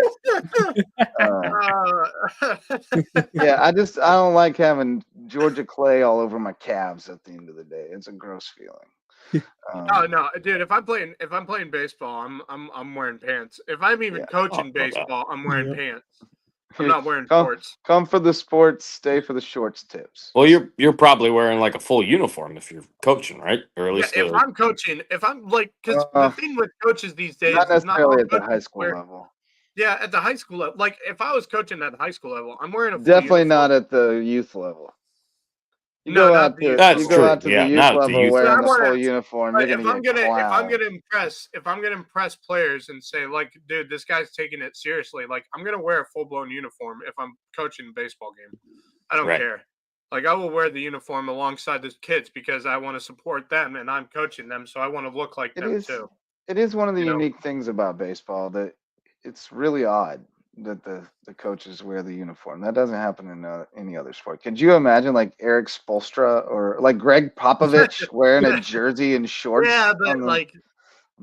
Yeah, I don't like having Georgia clay all over my calves at the end of the day. It's a gross feeling. Oh no, dude! If I'm playing baseball, I'm wearing pants. If I'm even Yeah. coaching Oh, no doubt. baseball, I'm wearing Yep. pants. I'm not wearing Come- shorts. Come for the sports, stay for the shorts tips. Well, you're probably wearing like a full uniform if you're coaching, right? Or at Yeah, least if I'm coaching, if I'm like, because the thing with coaches these days Not is not all necessarily at the coaches high school wear. level. Yeah, at the high school level. Like if I was coaching at the high school level, I'm wearing a full Definitely uniform. not at the youth level. You No, go not out the to youth That's you level. go true. out to Yeah, the youth not at the level youth wearing level. the I wanna- full uniform. But You're if gonna I'm get gonna clowned. if I'm gonna impress players and say like, dude, this guy's taking it seriously, like I'm gonna wear a full blown uniform if I'm coaching a baseball game. I don't Right. care. Like I will wear the uniform alongside the kids because I want to support them and I'm coaching them, so I want to look like It them is too. it is one of the You know? unique things about baseball that it's really odd that the coaches wear the uniform. That doesn't happen in any other sport. Could you imagine like Eric Spoelstra or like Greg Popovich wearing a jersey and shorts Yeah, but on the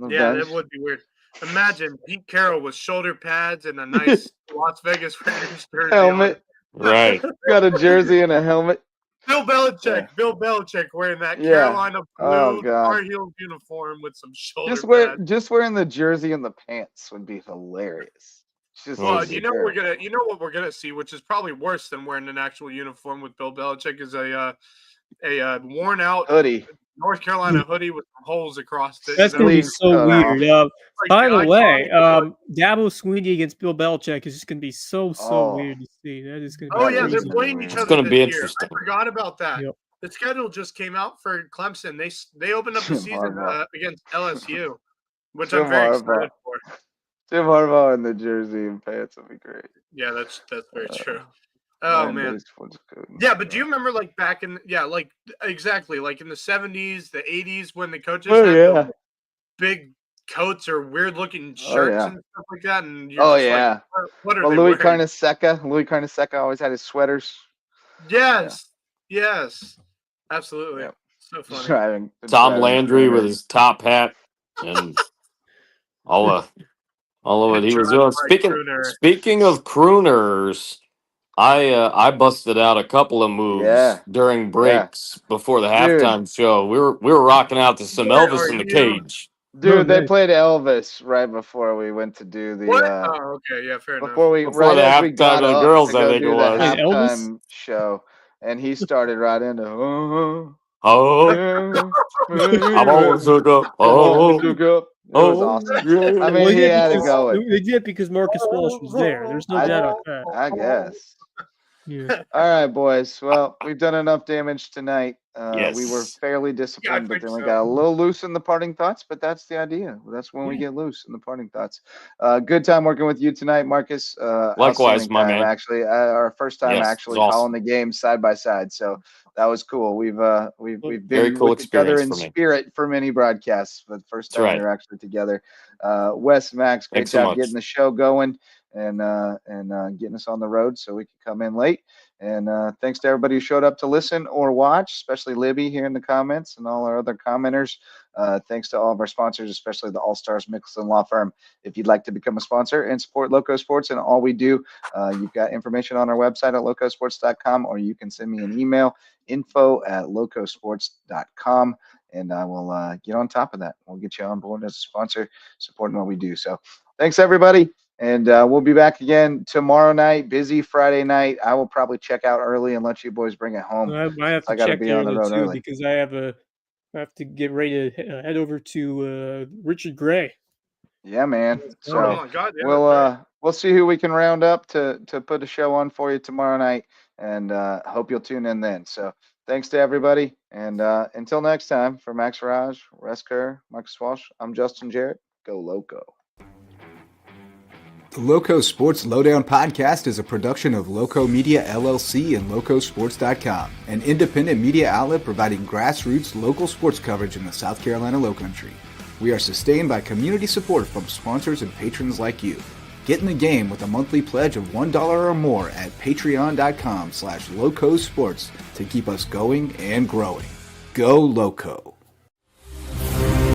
yeah, bench? that would be weird. Imagine Pete Carroll with shoulder pads and a nice Las Vegas Raiders jersey Helmet. Right. Got a jersey and a helmet. Bill Belichick. Yeah. Bill Belichick wearing that Yeah. Carolina Oh, blue God. Tar Heels uniform with some shoulder pads. Just wearing the jersey and the pants would be hilarious. Just Well, to see you know her. what we're gonna see, which is probably worse than wearing an actual uniform with Bill Belichick, is a worn out hoodie. North Carolina hoodie with holes across it. That's going to be so cut weird. Like By the the way, iconic Dabo Swinney against Bill Belichick is just going to be so Oh. weird to see. That is going to be Oh yeah, they're crazy. playing each It's other. gonna this be year. interesting. I forgot about that. Yep. The schedule just came out for Clemson. They opened up the Jim season Harbaugh. against LSU, which Jim I'm very Harbaugh. excited for. Jim Harbaugh in the jersey and pants would be great. Yeah, that's very true. Oh man. Yeah, but do you remember like back in like exactly like in the 70s, the 80s when the coaches had the big coats or weird looking shirts and stuff like that, and you're just like, what are they Louis wearing? Carnesecca always had his sweaters. Yes, absolutely. Yep. So funny. Tom Landry with his top hat and all of it he was doing. Speaking of crooners, I busted out a couple of moves during breaks before the halftime show. We were rocking out to some Elvis in the Cage. Dude, they played Elvis right before we went to do the. What? Oh, okay, yeah, fair enough. Before the halftime of the girls, I think it was the halftime show, and he started right into. I'm always hooked up. It was awesome. Yeah. I mean, he had it going. They did because Marcus Walsh was there. There's no doubt about that. I guess. Yeah. All right, boys. Well, we've done enough damage tonight. Yes. We were fairly disciplined, but then we so. got a little loose in the parting thoughts, but that's the idea. That's when we get loose in the parting thoughts. Good time working with you tonight, Marcus. Likewise, my man. Actually, our first time awesome. calling the game side by side. So that was cool. We've been Very cool with each other experience in for me. spirit for many broadcasts, but first time right. we were actually together. Wes, Max, great Thanks so job much. getting the show going and getting us on the road so we could come in late. And thanks to everybody who showed up to listen or watch, especially Libby here in the comments and all our other commenters. Thanks to all of our sponsors, especially the All-Stars Mickelson Law Firm. If you'd like to become a sponsor and support Loco Sports and all we do, you've got information on our website at LowcoSports.com, or you can send me an email, info@LowcoSports.com, and I will get on top of that. We'll get you on board as a sponsor, supporting what we do. So thanks, everybody. And we'll be back again tomorrow night. Busy Friday night. I will probably check out early and let you boys bring it home. I have to gotta check be on the early road too early. because I have to get ready to head over to Richard Gray. Yeah, man. So oh my God, yeah, we'll see who we can round up to put a show on for you tomorrow night, and hope you'll tune in then. So thanks to everybody, and until next time, for Max Arraj, Wes Kerr, Marcus Walsh, I'm Justin Jarrett. Go Loco. The Loco Sports Lowdown podcast is a production of Loco Media LLC and LowcoSports.com, an independent media outlet providing grassroots local sports coverage in the South Carolina Lowcountry. We are sustained by community support from sponsors and patrons like you. Get in the game with a monthly pledge of $1 or more at patreon.com/LowcoSports to keep us going and growing. Go Loco.